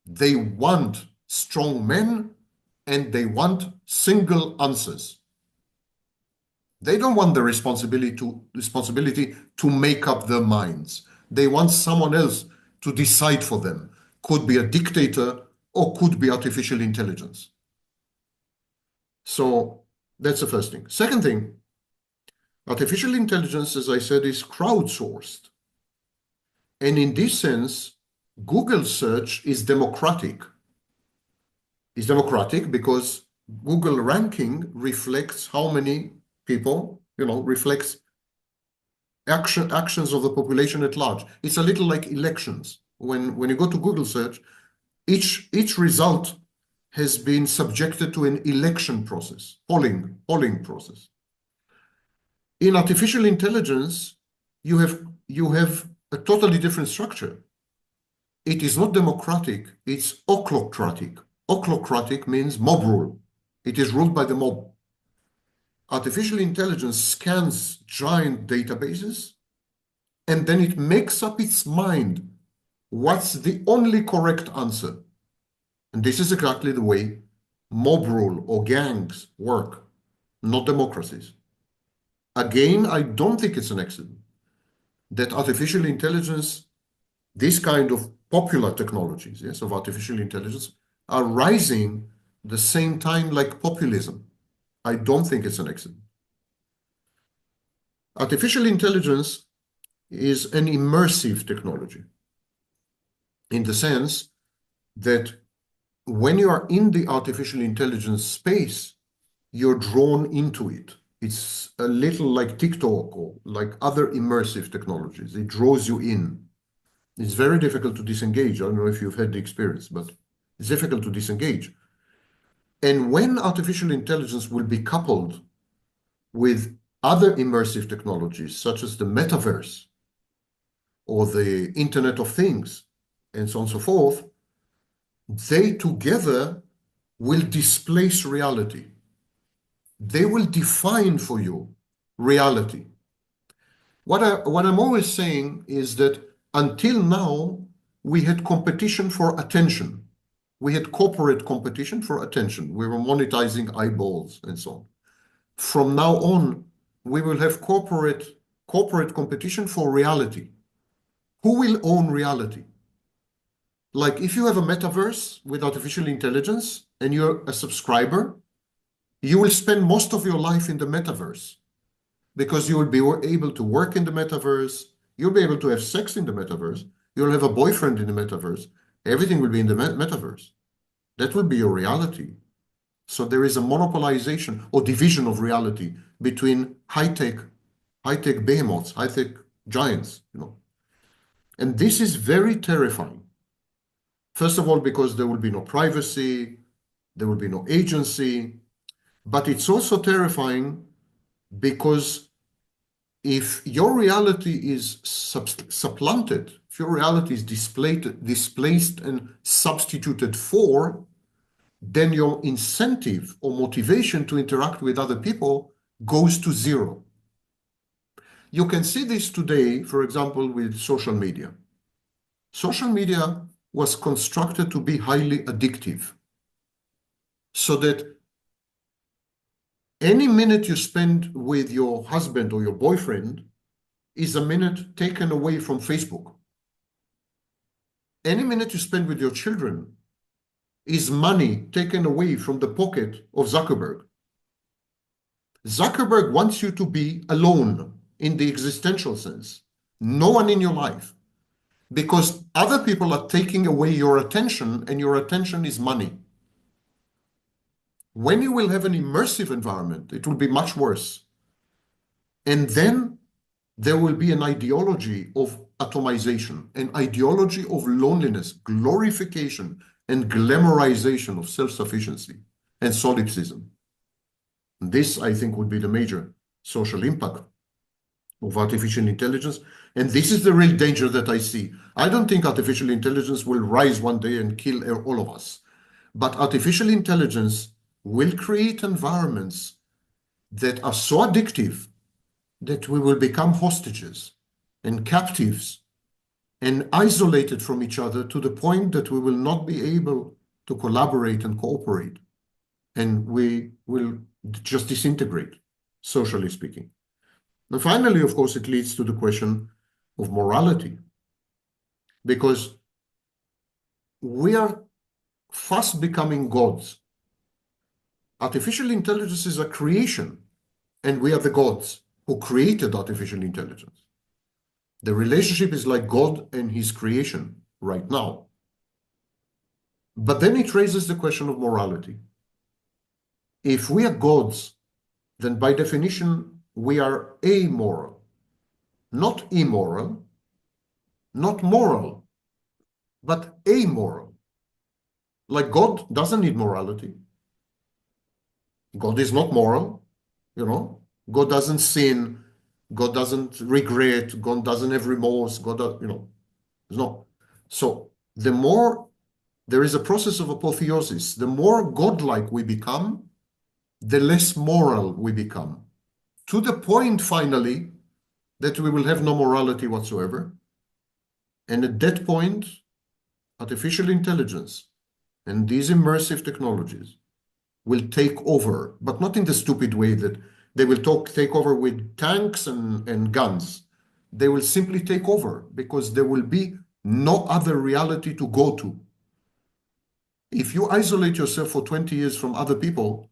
Speaker 1: They want strong men and they want single answers. They don't want the responsibility to make up their minds. They want someone else to decide for them. Could be a dictator or could be artificial intelligence. So that's the first thing. Second thing, artificial intelligence, as I said, is crowdsourced. And in this sense, Google search is democratic. It's democratic because Google ranking reflects how many people, reflects actions of the population at large. It's a little like elections. When you go to Google search, each result has been subjected to an election process, polling process. In artificial intelligence, you have a totally different structure. It is not democratic, it's ochlocratic. Ochlocratic means mob rule. It is ruled by the mob. Artificial intelligence scans giant databases, and then it makes up its mind what's the only correct answer. And this is exactly the way mob rule or gangs work, not democracies. Again, I don't think it's an accident. that artificial intelligence, this kind of popular technologies, yes, of artificial intelligence, are rising the same time like populism. I don't think it's an accident. Artificial intelligence is an immersive technology in the sense that when you are in the artificial intelligence space, you're drawn into it. It's a little like TikTok or like other immersive technologies. It draws you in. It's very difficult to disengage. I don't know if you've had the experience, but it's difficult to disengage. And when artificial intelligence will be coupled with other immersive technologies, such as the metaverse or the Internet of Things, and so on and so forth, they together will displace reality. They will define for you reality. What I'm always saying is that until now, we had competition for attention. We had corporate competition for attention. We were monetizing eyeballs and so on. From now on, we will have corporate competition for reality. Who will own reality? Like if you have a metaverse with artificial intelligence and you're a subscriber, you will spend most of your life in the metaverse because you will be able to work in the metaverse, you'll be able to have sex in the metaverse, you'll have a boyfriend in the metaverse, everything will be in the metaverse. That will be your reality. So there is a monopolization or division of reality between high-tech behemoths, high-tech giants, you know. And this is very terrifying. First of all, because there will be no privacy, there will be no agency, but it's also terrifying because if your reality is supplanted, if your reality is displaced and substituted for, then your incentive or motivation to interact with other people goes to zero. You can see this today, for example, with social media. Social media was constructed to be highly addictive, so that any minute you spend with your husband or your boyfriend is a minute taken away from Facebook. Any minute you spend with your children is money taken away from the pocket of Zuckerberg. Zuckerberg wants you to be alone in the existential sense, no one in your life, because other people are taking away your attention, and your attention is money. When you will have an immersive environment, it will be much worse. And then there will be an ideology of atomization, an ideology of loneliness, glorification, and glamorization of self-sufficiency and solipsism. This, I think, would be the major social impact of artificial intelligence. And this is the real danger that I see. I don't think artificial intelligence will rise one day and kill all of us. But artificial intelligence will create environments that are so addictive that we will become hostages and captives and isolated from each other to the point that we will not be able to collaborate and cooperate. And we will just disintegrate, socially speaking. And finally, of course, it leads to the question of morality, because we are fast becoming gods. Artificial intelligence is a creation, and we are the gods who created artificial intelligence. The relationship is like God and his creation right now. But then it raises the question of morality. If we are gods, then by definition, we are amoral, not immoral, not moral, but amoral. Like God doesn't need morality. God is not moral, you know. God doesn't sin. God doesn't regret. God doesn't have remorse. God, you know, no. So the more there is a process of apotheosis, the more godlike we become, the less moral we become, to the point finally that we will have no morality whatsoever. And at that point, artificial intelligence and these immersive technologies will take over, but not in the stupid way that they will take over with tanks and guns. they will simply take over because there will be no other reality to go to. If you isolate yourself for 20 years from other people,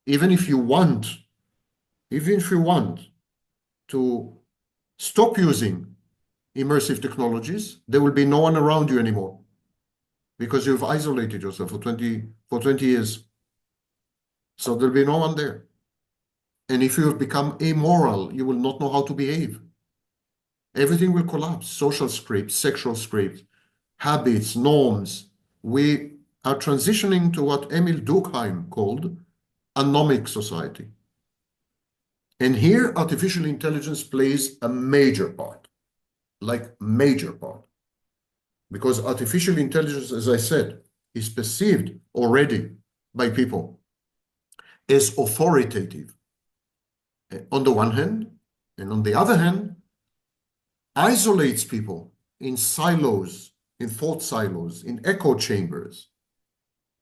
Speaker 1: even if you want to stop using immersive technologies, there will be no one around you anymore because you've isolated yourself for 20 years. So there'll be no one there. And if you have become amoral, you will not know how to behave. Everything will collapse. Social scripts, sexual scripts, habits, norms. We are transitioning to what Emil Durkheim called anomic society. And here, artificial intelligence plays a major part, like major part. Because artificial intelligence, as I said, is perceived already by people as authoritative on the one hand, and on the other hand, isolates people in silos, in thought silos, in echo chambers,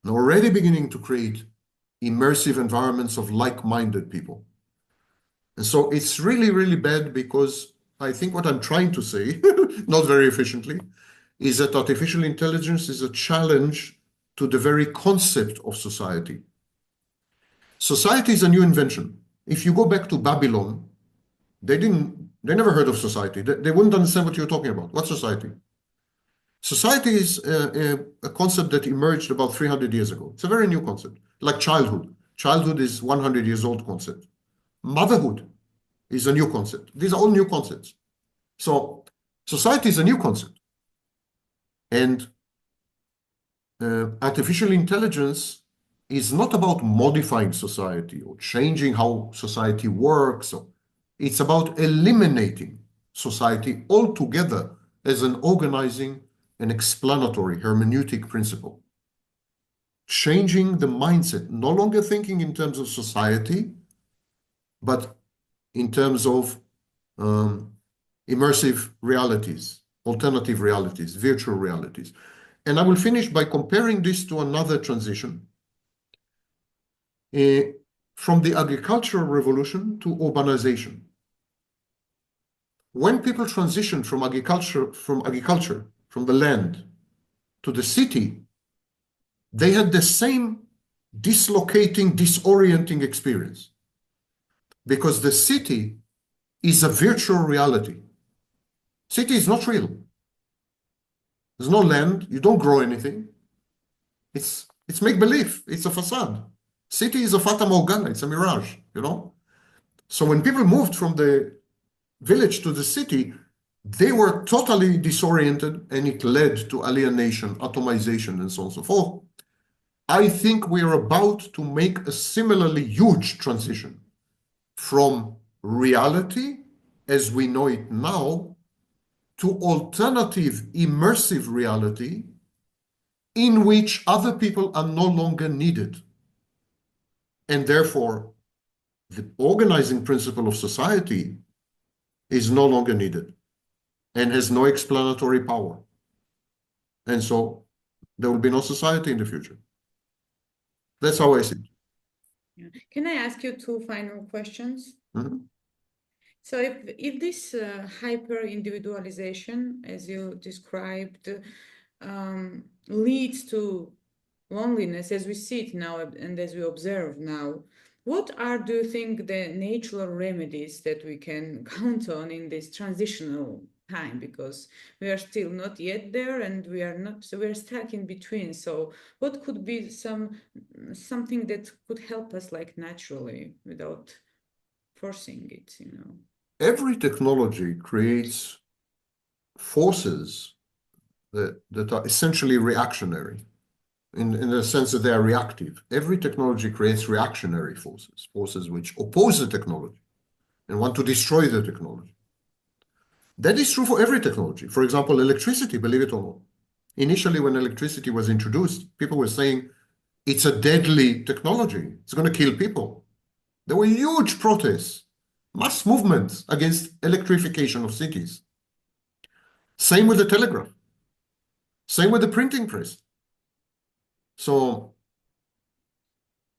Speaker 1: and already beginning to create immersive environments of like-minded people. And so it's really, really bad because I think what I'm trying to say, not very efficiently, is that artificial intelligence is a challenge to the very concept of society. Society is a new invention. If you go back to Babylon, they never heard of society. They wouldn't understand what you're talking about. What's society? Society is a concept that emerged about 300 years ago. It's a very new concept, like childhood. Childhood is 100 years old concept. Motherhood is a new concept. These are all new concepts. So society is a new concept. And artificial intelligence is not about modifying society or changing how society works. It's about eliminating society altogether as an organizing and explanatory hermeneutic principle. Changing the mindset, no longer thinking in terms of society, but in terms of immersive realities, alternative realities, virtual realities. And I will finish by comparing this to another transition from the agricultural revolution to urbanization. When people transitioned from agriculture, from the land to the city, they had the same dislocating, disorienting experience because the city is a virtual reality. City is not real. There's no land. You don't grow anything. It's make-believe. It's a facade. City is a fata morgana. It's a mirage, you know? So when people moved from the village to the city, they were totally disoriented and it led to alienation, atomization, and so on and so forth. I think we are about to make a similarly huge transition from reality as we know it now to alternative immersive reality in which other people are no longer needed. And therefore, the organizing principle of society is no longer needed and has no explanatory power. And so there will be no society in the future. That's how I see it.
Speaker 2: Yeah. Can I ask you two final questions?
Speaker 1: Mm-hmm.
Speaker 2: So if this hyper-individualization, as you described, leads to loneliness as we see it now and as we observe now, what are, do you think, the natural remedies that we can count on in this transitional time? Because we are still not yet there and we are not, so we're stuck in between. So what could be something that could help us like naturally without forcing it, you know?
Speaker 1: Every technology creates forces that are essentially reactionary in the sense that they are reactive. Every technology creates reactionary forces which oppose the technology and want to destroy the technology. That is true for every technology. For example, electricity, believe it or not. Initially, when electricity was introduced, people were saying it's a deadly technology. It's going to kill people. There were huge protests, mass movements against electrification of cities. Same with the telegraph. Same with the printing press. So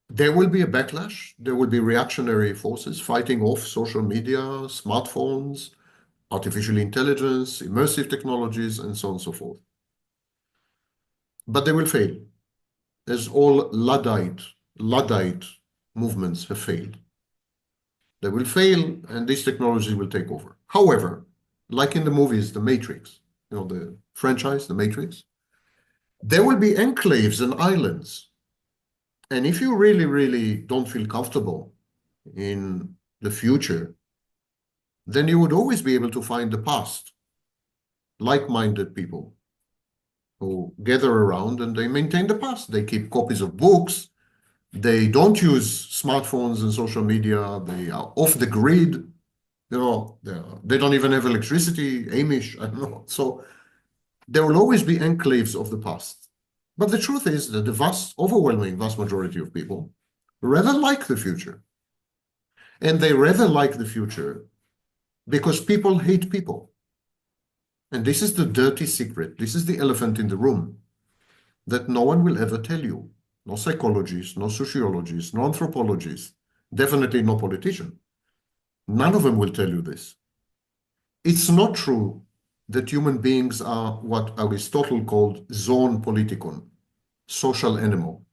Speaker 1: there will be a backlash. There will be reactionary forces fighting off social media, smartphones, artificial intelligence, immersive technologies, and so on and so forth. But they will fail, as all Luddite movements have failed. They will fail, and this technology will take over. However, like in the movies, The Matrix, the franchise, The Matrix, there will be enclaves and islands. And if you really, really don't feel comfortable in the future, then you would always be able to find the past, like-minded people who gather around and they maintain the past. They keep copies of books. They don't use smartphones and social media. They are off the grid. They don't even have electricity, Amish, I don't know. So there will always be enclaves of the past. But the truth is that the overwhelming vast majority of people rather like the future. And they rather like the future because people hate people. And this is the dirty secret. This is the elephant in the room that no one will ever tell you. No psychologist, no sociologist, no anthropologist, definitely no politician. None of them will tell you this. It's not true that human beings are what Aristotle called zoon politikon, social animal.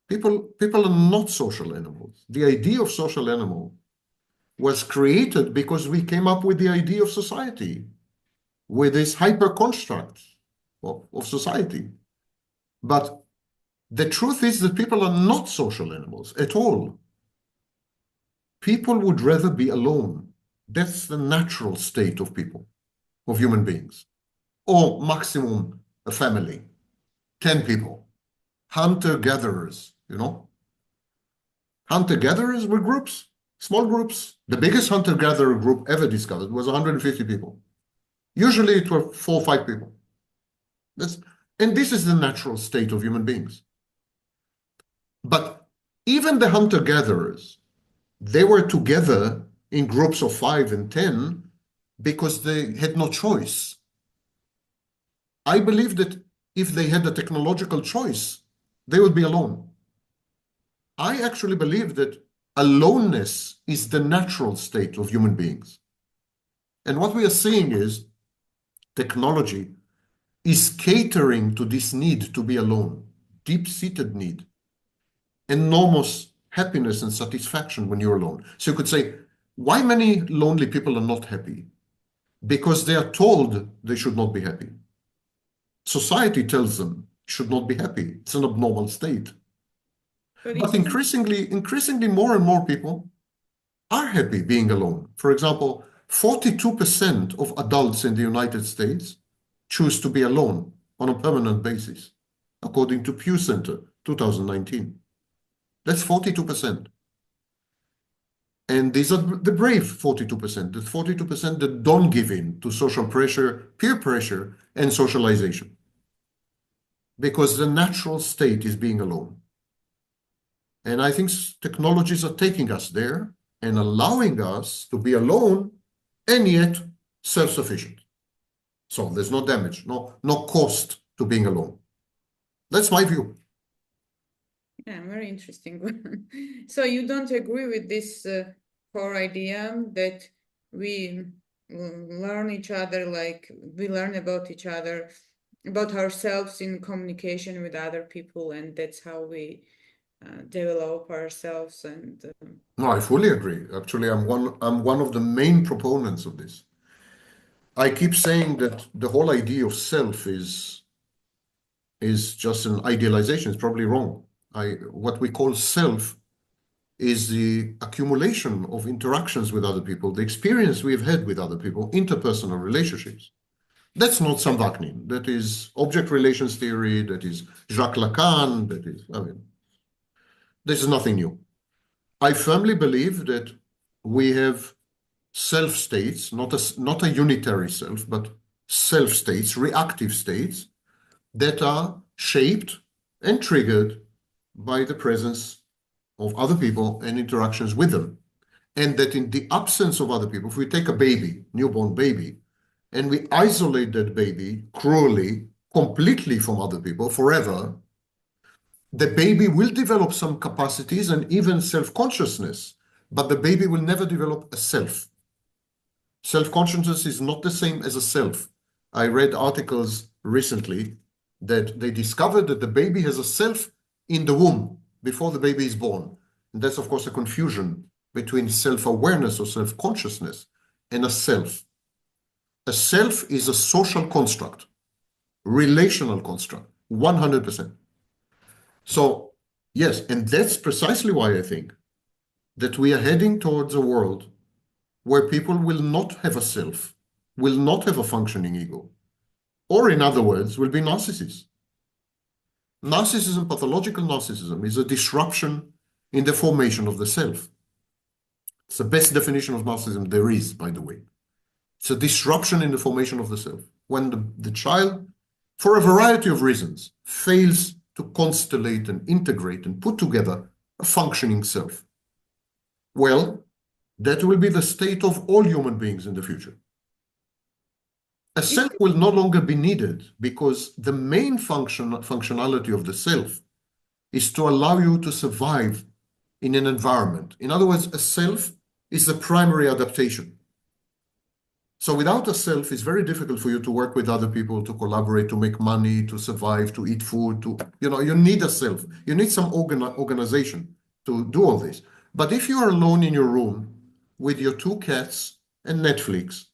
Speaker 1: People are not social animals. The idea of social animal was created because we came up with the idea of society, with this hyper construct of society. But the truth is that people are not social animals at all. People would rather be alone. That's the natural state of people, of human beings. Or maximum a family, 10 people. Hunter-gatherers, Hunter-gatherers were groups, small groups. The biggest hunter-gatherer group ever discovered was 150 people. Usually it were 4 or 5 people. And this is the natural state of human beings. But even the hunter-gatherers, they were together in groups of 5 and 10 because they had no choice. I believe that if they had a technological choice, they would be alone. I actually believe that aloneness is the natural state of human beings. And what we are seeing is technology is catering to this need to be alone, deep-seated need, enormous happiness and satisfaction when you're alone. So you could say, why many lonely people are not happy? Because they are told they should not be happy. Society tells them should not be happy. It's an abnormal state. But increasingly more and more people are happy being alone. For example, 42% of adults in the United States choose to be alone on a permanent basis, according to Pew Center, 2019. That's 42%. And these are the brave 42%, the 42% that don't give in to social pressure, peer pressure, and socialization. Because the natural state is being alone. And I think technologies are taking us there and allowing us to be alone and yet self-sufficient. So there's no damage, no cost to being alone. That's my view.
Speaker 2: Yeah, very interesting. So you don't agree with this core idea that we learn each other, like we learn about each other, about ourselves in communication with other people, and that's how we develop ourselves. And
Speaker 1: no, I fully agree. Actually, I'm one of the main proponents of this. I keep saying that the whole idea of self is just an idealization. It's probably wrong. What we call self is the accumulation of interactions with other people, the experience we've had with other people, interpersonal relationships. That's not Samvaknin. That is object relations theory. That is Jacques Lacan. This is nothing new. I firmly believe that we have self states, not a unitary self, but self states, reactive states that are shaped and triggered by the presence of other people and interactions with them. And that in the absence of other people, if we take a baby, newborn baby, and we isolate that baby cruelly, completely from other people forever, the baby will develop some capacities and even self-consciousness, but the baby will never develop a self. Self-consciousness is not the same as a self. I read articles recently that they discovered that the baby has a self in the womb before the baby is born. And that's, of course, a confusion between self-awareness or self-consciousness and a self. A self is a social construct, relational construct, 100%. So, yes, and that's precisely why I think that we are heading towards a world where people will not have a self, will not have a functioning ego, or in other words, will be narcissists. Narcissism, pathological narcissism, is a disruption in the formation of the self. It's the best definition of narcissism there is, by the way. It's a disruption in the formation of the self. When the child, for a variety of reasons, fails to constellate and integrate and put together a functioning self, well, that will be the state of all human beings in the future. A self will no longer be needed because the main functionality of the self is to allow you to survive in an environment. In other words, a self is the primary adaptation. So without a self, it's very difficult for you to work with other people, to collaborate, to make money, to survive, to eat food, you need a self. You need some organization to do all this. But if you are alone in your room with your 2 cats and Netflix,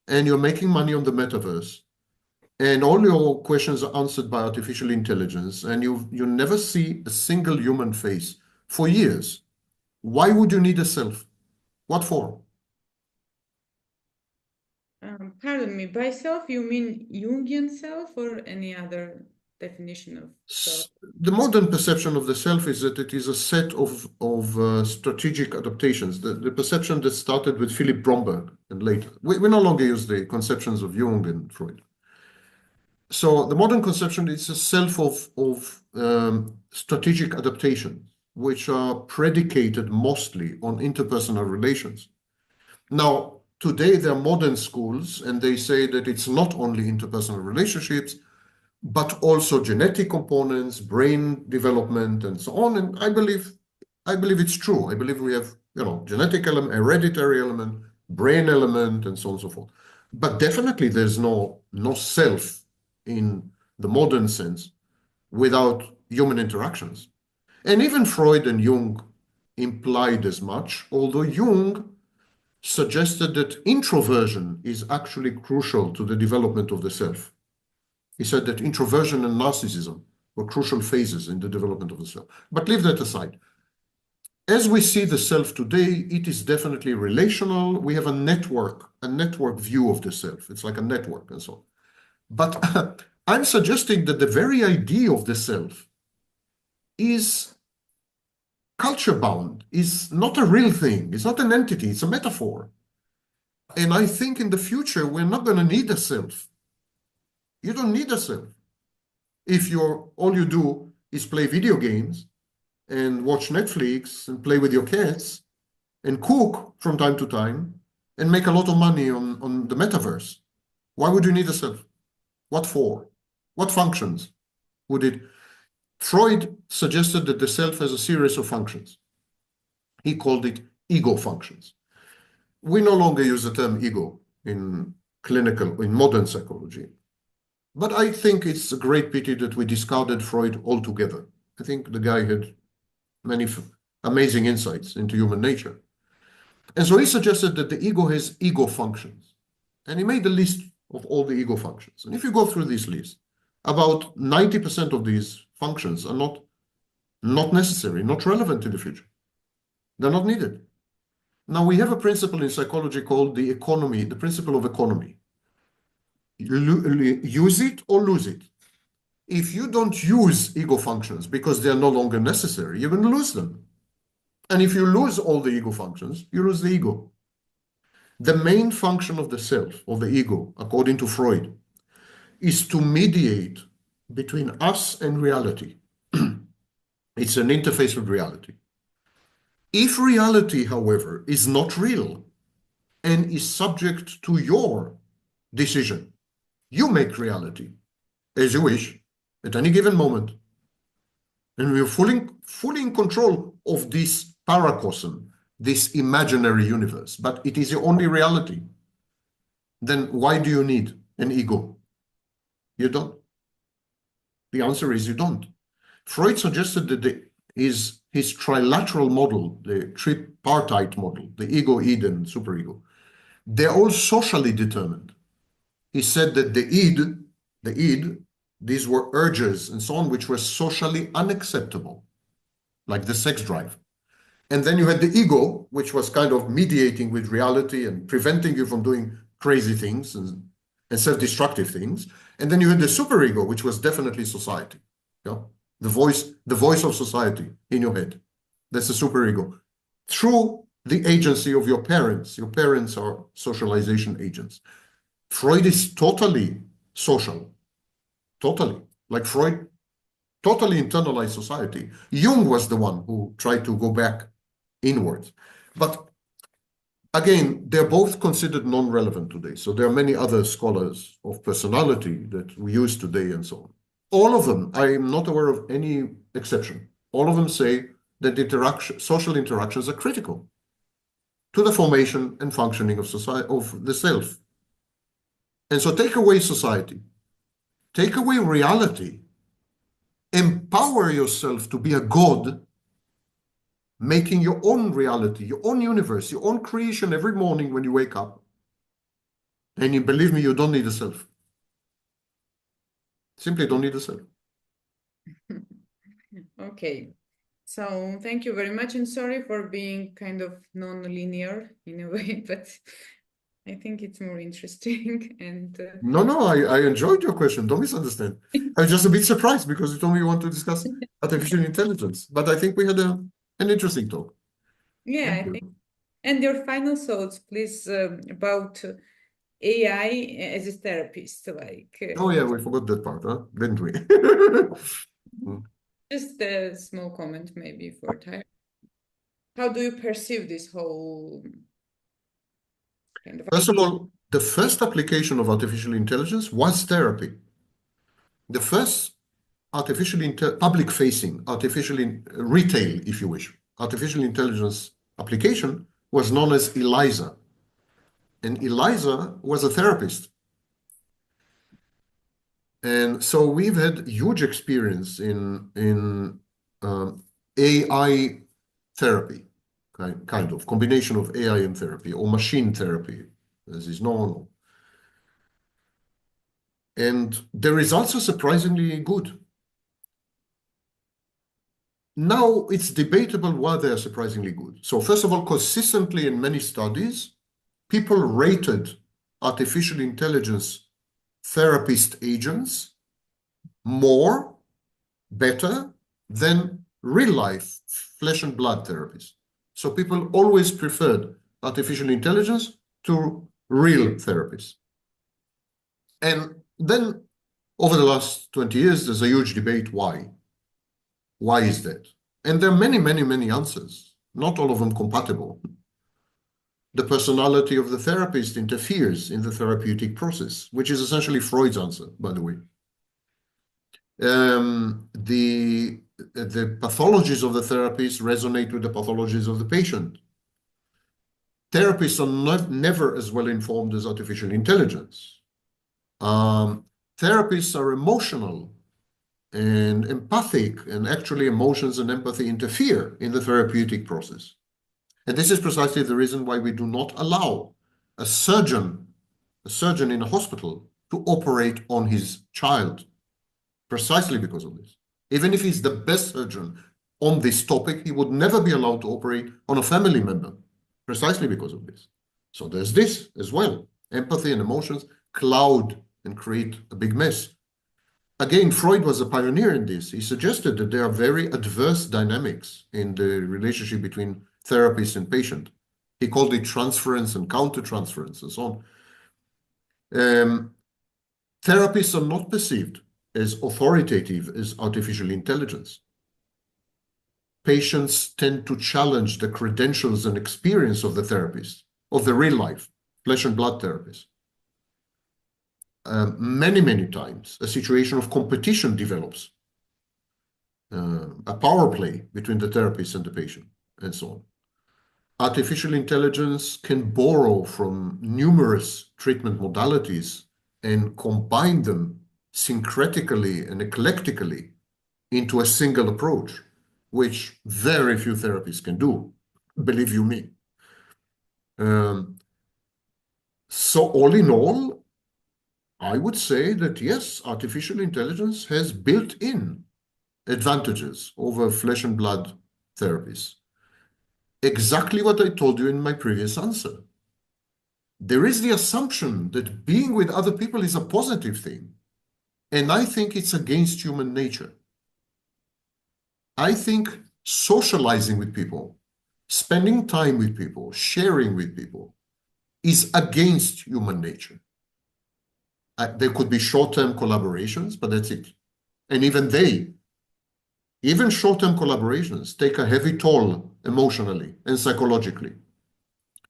Speaker 1: and you're making money on the metaverse, and all your questions are answered by artificial intelligence, and you never see a single human face for years, why would you need a self? What for?
Speaker 2: Pardon me, by self, you mean Jungian self or any other definition of self?
Speaker 1: The modern perception of the self is that it is a set of strategic adaptations. The perception that started with Philip Bromberg and later. We no longer use the conceptions of Jung and Freud. So the modern conception is a self of strategic adaptation, which are predicated mostly on interpersonal relations. Now, today there are modern schools, and they say that it's not only interpersonal relationships, but also genetic components, brain development, and so on. And I believe it's true. I believe we have, genetic element, hereditary element, brain element, and so on and so forth. But definitely there's no self in the modern sense without human interactions. And even Freud and Jung implied as much, although Jung suggested that introversion is actually crucial to the development of the self. He said that introversion and narcissism were crucial phases in the development of the self. But leave that aside. As we see the self today, it is definitely relational. We have a network view of the self. It's like a network and so on. But I'm suggesting that the very idea of the self is culture-bound, is not a real thing. It's not an entity. It's a metaphor. And I think in the future, we're not going to need a self. You don't need a self. If all you do is play video games and watch Netflix and play with your cats and cook from time to time and make a lot of money on the metaverse, why would you need a self? What for? What functions would it? Freud suggested that the self has a series of functions. He called it ego functions. We no longer use the term ego in modern psychology. But I think it's a great pity that we discarded Freud altogether. I think the guy had many amazing insights into human nature. And so he suggested that the ego has ego functions. And he made a list of all the ego functions. And if you go through this list, about 90% of these functions are not necessary, not relevant in the future. They're not needed. Now, we have a principle in psychology called the principle of economy. Use it or lose it. If you don't use ego functions because they're no longer necessary, you're going to lose them. And if you lose all the ego functions, you lose the ego. The main function of the self, or the ego, according to Freud, is to mediate between us and reality. It's an interface with reality. If reality, however, is not real and is subject to your decision, you make reality as you wish at any given moment. And we're fully in control of this paracosm, this imaginary universe, but it is the only reality. then why do you need an ego? You don't. The answer is you don't. Freud suggested that his trilateral model, the tripartite model, the ego, id, and superego, they're all socially determined. He said that the id, these were urges and so on, which were socially unacceptable, like the sex drive. And then you had the ego, which was kind of mediating with reality and preventing you from doing crazy things and self-destructive things. And then you had the superego, which was definitely society. Yeah? The voice of society in your head. That's the superego. Through the agency of your parents. Your parents are socialization agents. Freud is totally social. Totally. Like Freud totally internalized society. Jung was the one who tried to go back inwards. But again, they're both considered non-relevant today. So there are many other scholars of personality that we use today and so on. All of them, I am not aware of any exception. All of them say that social interactions are critical to the formation and functioning of society, of the self. And so take away society, take away reality, empower yourself to be a god, making your own reality, your own universe, your own creation every morning when you wake up. And you believe me, you don't need a self. Simply don't need a self.
Speaker 2: Okay. So thank you very much, and sorry for being kind of non-linear in a way, but I think it's more interesting. And
Speaker 1: No, I enjoyed your question. Don't misunderstand. I was just a bit surprised because you told me you want to discuss artificial intelligence, but I think we had an interesting talk.
Speaker 2: yeah, I think. And your final thoughts, please, about AI as a therapist, like.
Speaker 1: Oh yeah, we forgot that part, huh? Didn't we?
Speaker 2: Just a small comment, maybe for time. How do you perceive this whole kind of
Speaker 1: First of
Speaker 2: idea?
Speaker 1: all, the first application of artificial intelligence was therapy. The first public-facing, retail, if you wish, artificial intelligence application was known as ELIZA. And ELIZA was a therapist. And so we've had huge experience in AI therapy, kind of combination of AI and therapy, or machine therapy, as is known. And the results are surprisingly good. Now it's debatable why they are surprisingly good. So first of all, consistently in many studies, people rated artificial intelligence therapist agents better than real life flesh and blood therapies. So people always preferred artificial intelligence to real therapists. And then over the last 20 years, there's a huge debate why. Why is that? And there are many answers, not all of them compatible. The personality of the therapist interferes in the therapeutic process, which is essentially Freud's answer, by the way. The pathologies of the therapist resonate with the pathologies of the patient. Therapists are never as well informed as artificial intelligence. Therapists are emotional and empathic, and actually emotions and empathy interfere in the therapeutic process. And this is precisely the reason why we do not allow a surgeon in a hospital to operate on his child, precisely because of this. Even if he's the best surgeon on this topic, he would never be allowed to operate on a family member, precisely because of this. So there's this as well. Empathy and emotions cloud and create a big mess. Again, Freud was a pioneer in this. He suggested that there are very adverse dynamics in the relationship between therapist and patient. He called it transference and countertransference and so on. Therapists are not perceived as authoritative as artificial intelligence. Patients tend to challenge the credentials and experience of the therapist, of the real life, flesh and blood therapist. Many times, a situation of competition develops, a power play between the therapist and the patient, and so on. artificial intelligence can borrow from numerous treatment modalities and combine them syncretically and eclectically into a single approach, which very few therapists can do, believe you me. So all in all, I would say that yes, artificial intelligence has built-in advantages over flesh and blood therapies. Exactly what I told you in my previous answer. There is the assumption that being with other people is a positive thing, and I think it's against human nature. I think socializing with people, spending time with people, sharing with people is against human nature. There could be short-term collaborations, but that's it. And even short-term collaborations take a heavy toll emotionally and psychologically.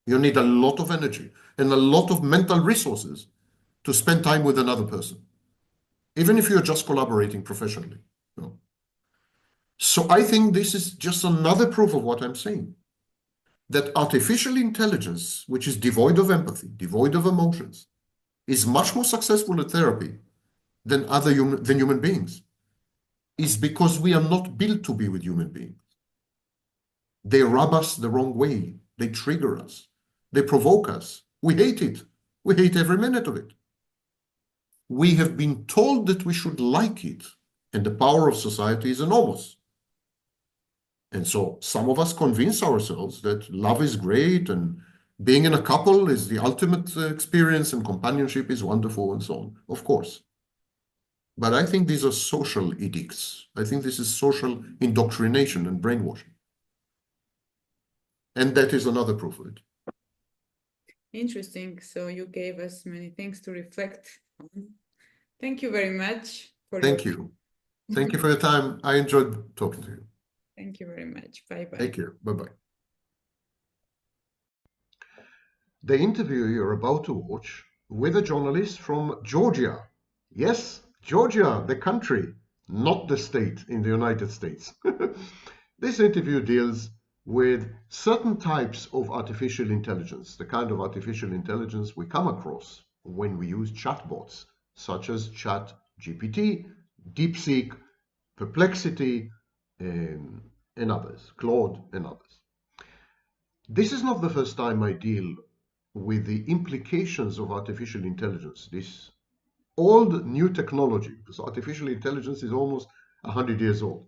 Speaker 1: You need a lot of energy and a lot of mental resources to spend time with another person, even if you're just collaborating professionally. You know? So I think this is just another proof of what I'm saying, that artificial intelligence, which is devoid of empathy, devoid of emotions, is much more successful at therapy than human beings, is because we are not built to be with human beings. They rub us the wrong way. They trigger us. They provoke us. We hate it. We hate every minute of it. We have been told that we should like it, and the power of society is enormous. And so some of us convince ourselves that love is great and being in a couple is the ultimate experience and companionship is wonderful and so on, of course. But I think these are social edicts. I think this is social indoctrination and brainwashing. And that is another proof of it.
Speaker 2: Interesting. So you gave us many things to reflect on. Thank you very much for
Speaker 1: Thank you. Thank you for your time. I enjoyed talking to you.
Speaker 2: Thank you very much. Bye-bye.
Speaker 1: Take care. Bye-bye. The interview you're about to watch with a journalist from Georgia. Yes, Georgia, the country, not the state in the United States. This interview deals with certain types of artificial intelligence, the kind of artificial intelligence we come across when we use chatbots, such as ChatGPT, DeepSeek, Perplexity, and others, Claude and others. This is not the first time I deal with the implications of artificial intelligence, this old new technology, because artificial intelligence is almost 100 years old.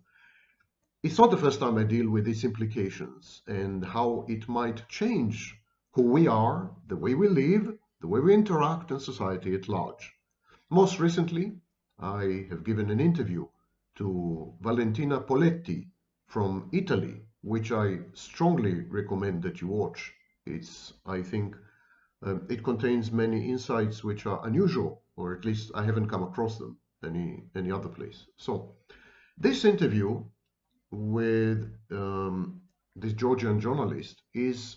Speaker 1: It's not the first time I deal with its implications and how it might change who we are, the way we live, the way we interact, and society at large. Most recently, I have given an interview to Valentina Poletti from Italy, which I strongly recommend that you watch. I think, it contains many insights which are unusual, or at least I haven't come across them any other place. So this interview with this Georgian journalist is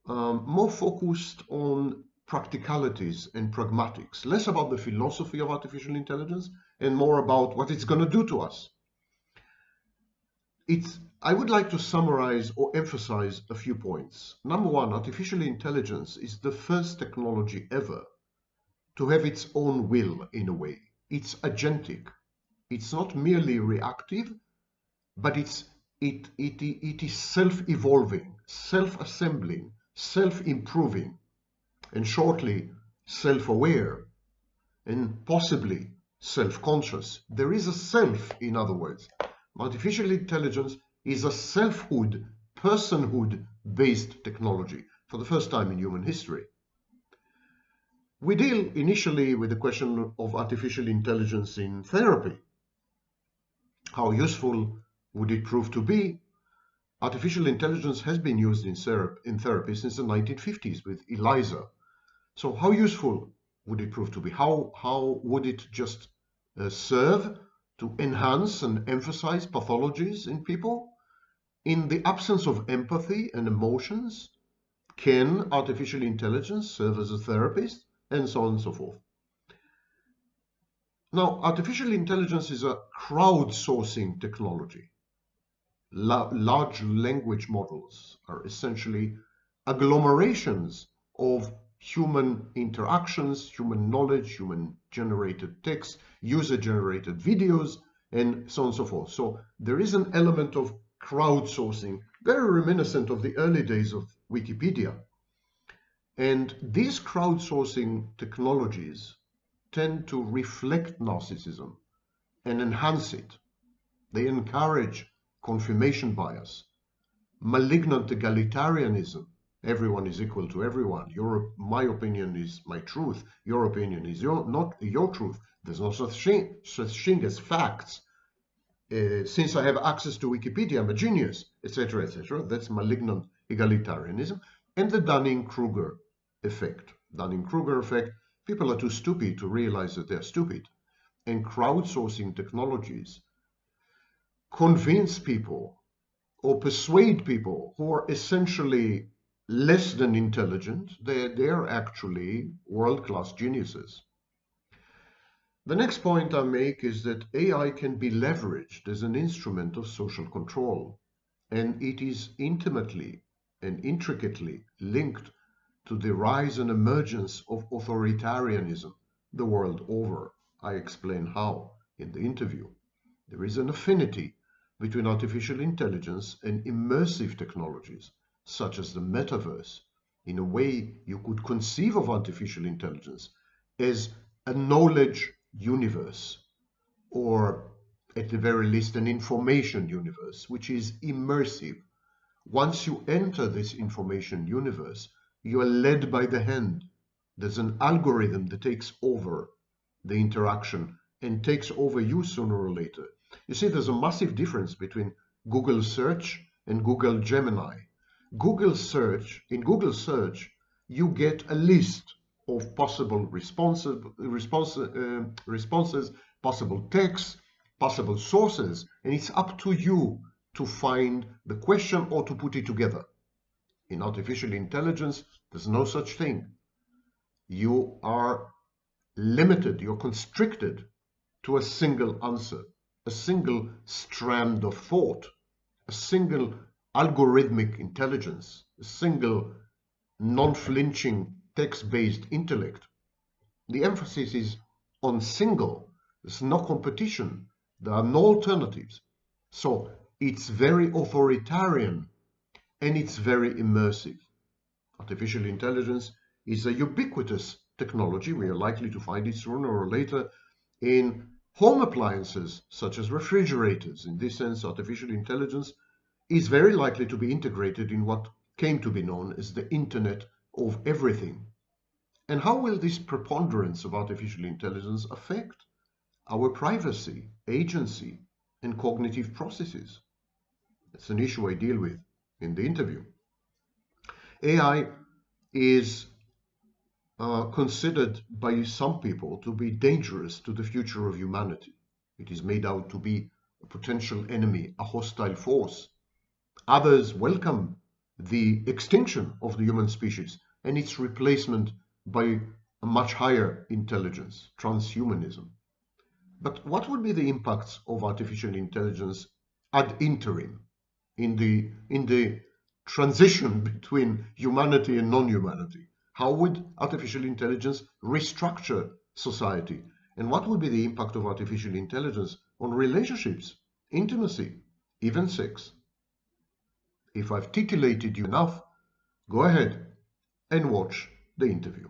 Speaker 1: more focused on practicalities and pragmatics, less about the philosophy of artificial intelligence and more about what it's going to do to us. I would like to summarize or emphasize a few points. Number one, artificial intelligence is the first technology ever to have its own will in a way. It's agentic. It's not merely reactive, but it is self-evolving, self-assembling, self-improving, and shortly, self-aware, and possibly self-conscious. There is a self, in other words. Artificial intelligence is a selfhood, personhood-based technology for the first time in human history. We deal initially with the question of artificial intelligence in therapy. How useful would it prove to be? Artificial intelligence has been used in therapy since the 1950s with ELIZA. So how useful would it prove to be? How would it just serve to enhance and emphasize pathologies in people? In the absence of empathy and emotions, can artificial intelligence serve as a therapist? And so on and so forth. Now, artificial intelligence is a crowdsourcing technology. large language models are essentially agglomerations of human interactions, human knowledge, human-generated text, user-generated videos, and so on and so forth. So there is an element of crowdsourcing, very reminiscent of the early days of Wikipedia. And these crowdsourcing technologies tend to reflect narcissism and enhance it. They encourage confirmation bias, malignant egalitarianism. Everyone is equal to everyone. My opinion is my truth. Your opinion is not your truth. There's no such thing as facts. Since I have access to Wikipedia, I'm a genius, etc., etc. That's malignant egalitarianism. And the Dunning-Kruger effect. Dunning-Kruger effect, people are too stupid to realize that they're stupid. And crowdsourcing technologies convince people or persuade people who are essentially less than intelligent that they're actually world-class geniuses. The next point I make is that AI can be leveraged as an instrument of social control, and it is intimately and intricately linked to the rise and emergence of authoritarianism the world over. I explain how in the interview. There is an affinity between artificial intelligence and immersive technologies, such as the metaverse. In a way, you could conceive of artificial intelligence as a knowledge universe, or at the very least an information universe, which is immersive. Once you enter this information universe, you are led by the hand. There's an algorithm that takes over the interaction and takes over you sooner or later. You see, there's a massive difference between Google search and Google Gemini. In Google search, you get a list of possible responses, possible texts, possible sources, and it's up to you to find the question or to put it together. In artificial intelligence, there's no such thing. You are limited, you're constricted to a single answer, a single strand of thought, a single algorithmic intelligence, a single non-flinching text-based intellect. The emphasis is on single. There's no competition. There are no alternatives. So it's very authoritarian and it's very immersive. Artificial intelligence is a ubiquitous technology. We are likely to find it sooner or later in home appliances such as refrigerators. In this sense, artificial intelligence is very likely to be integrated in what came to be known as the Internet of Everything. And how will this preponderance of artificial intelligence affect our privacy, agency, and cognitive processes? It's an issue I deal with in the interview. AI is considered by some people to be dangerous to the future of humanity. It is made out to be a potential enemy, a hostile force. Others welcome the extinction of the human species and its replacement by a much higher intelligence, transhumanism. But what would be the impacts of artificial intelligence ad interim, in the transition between humanity and non-humanity? How would artificial intelligence restructure society? And what would be the impact of artificial intelligence on relationships, intimacy, even sex? If I've titillated you enough, go ahead and watch the interview.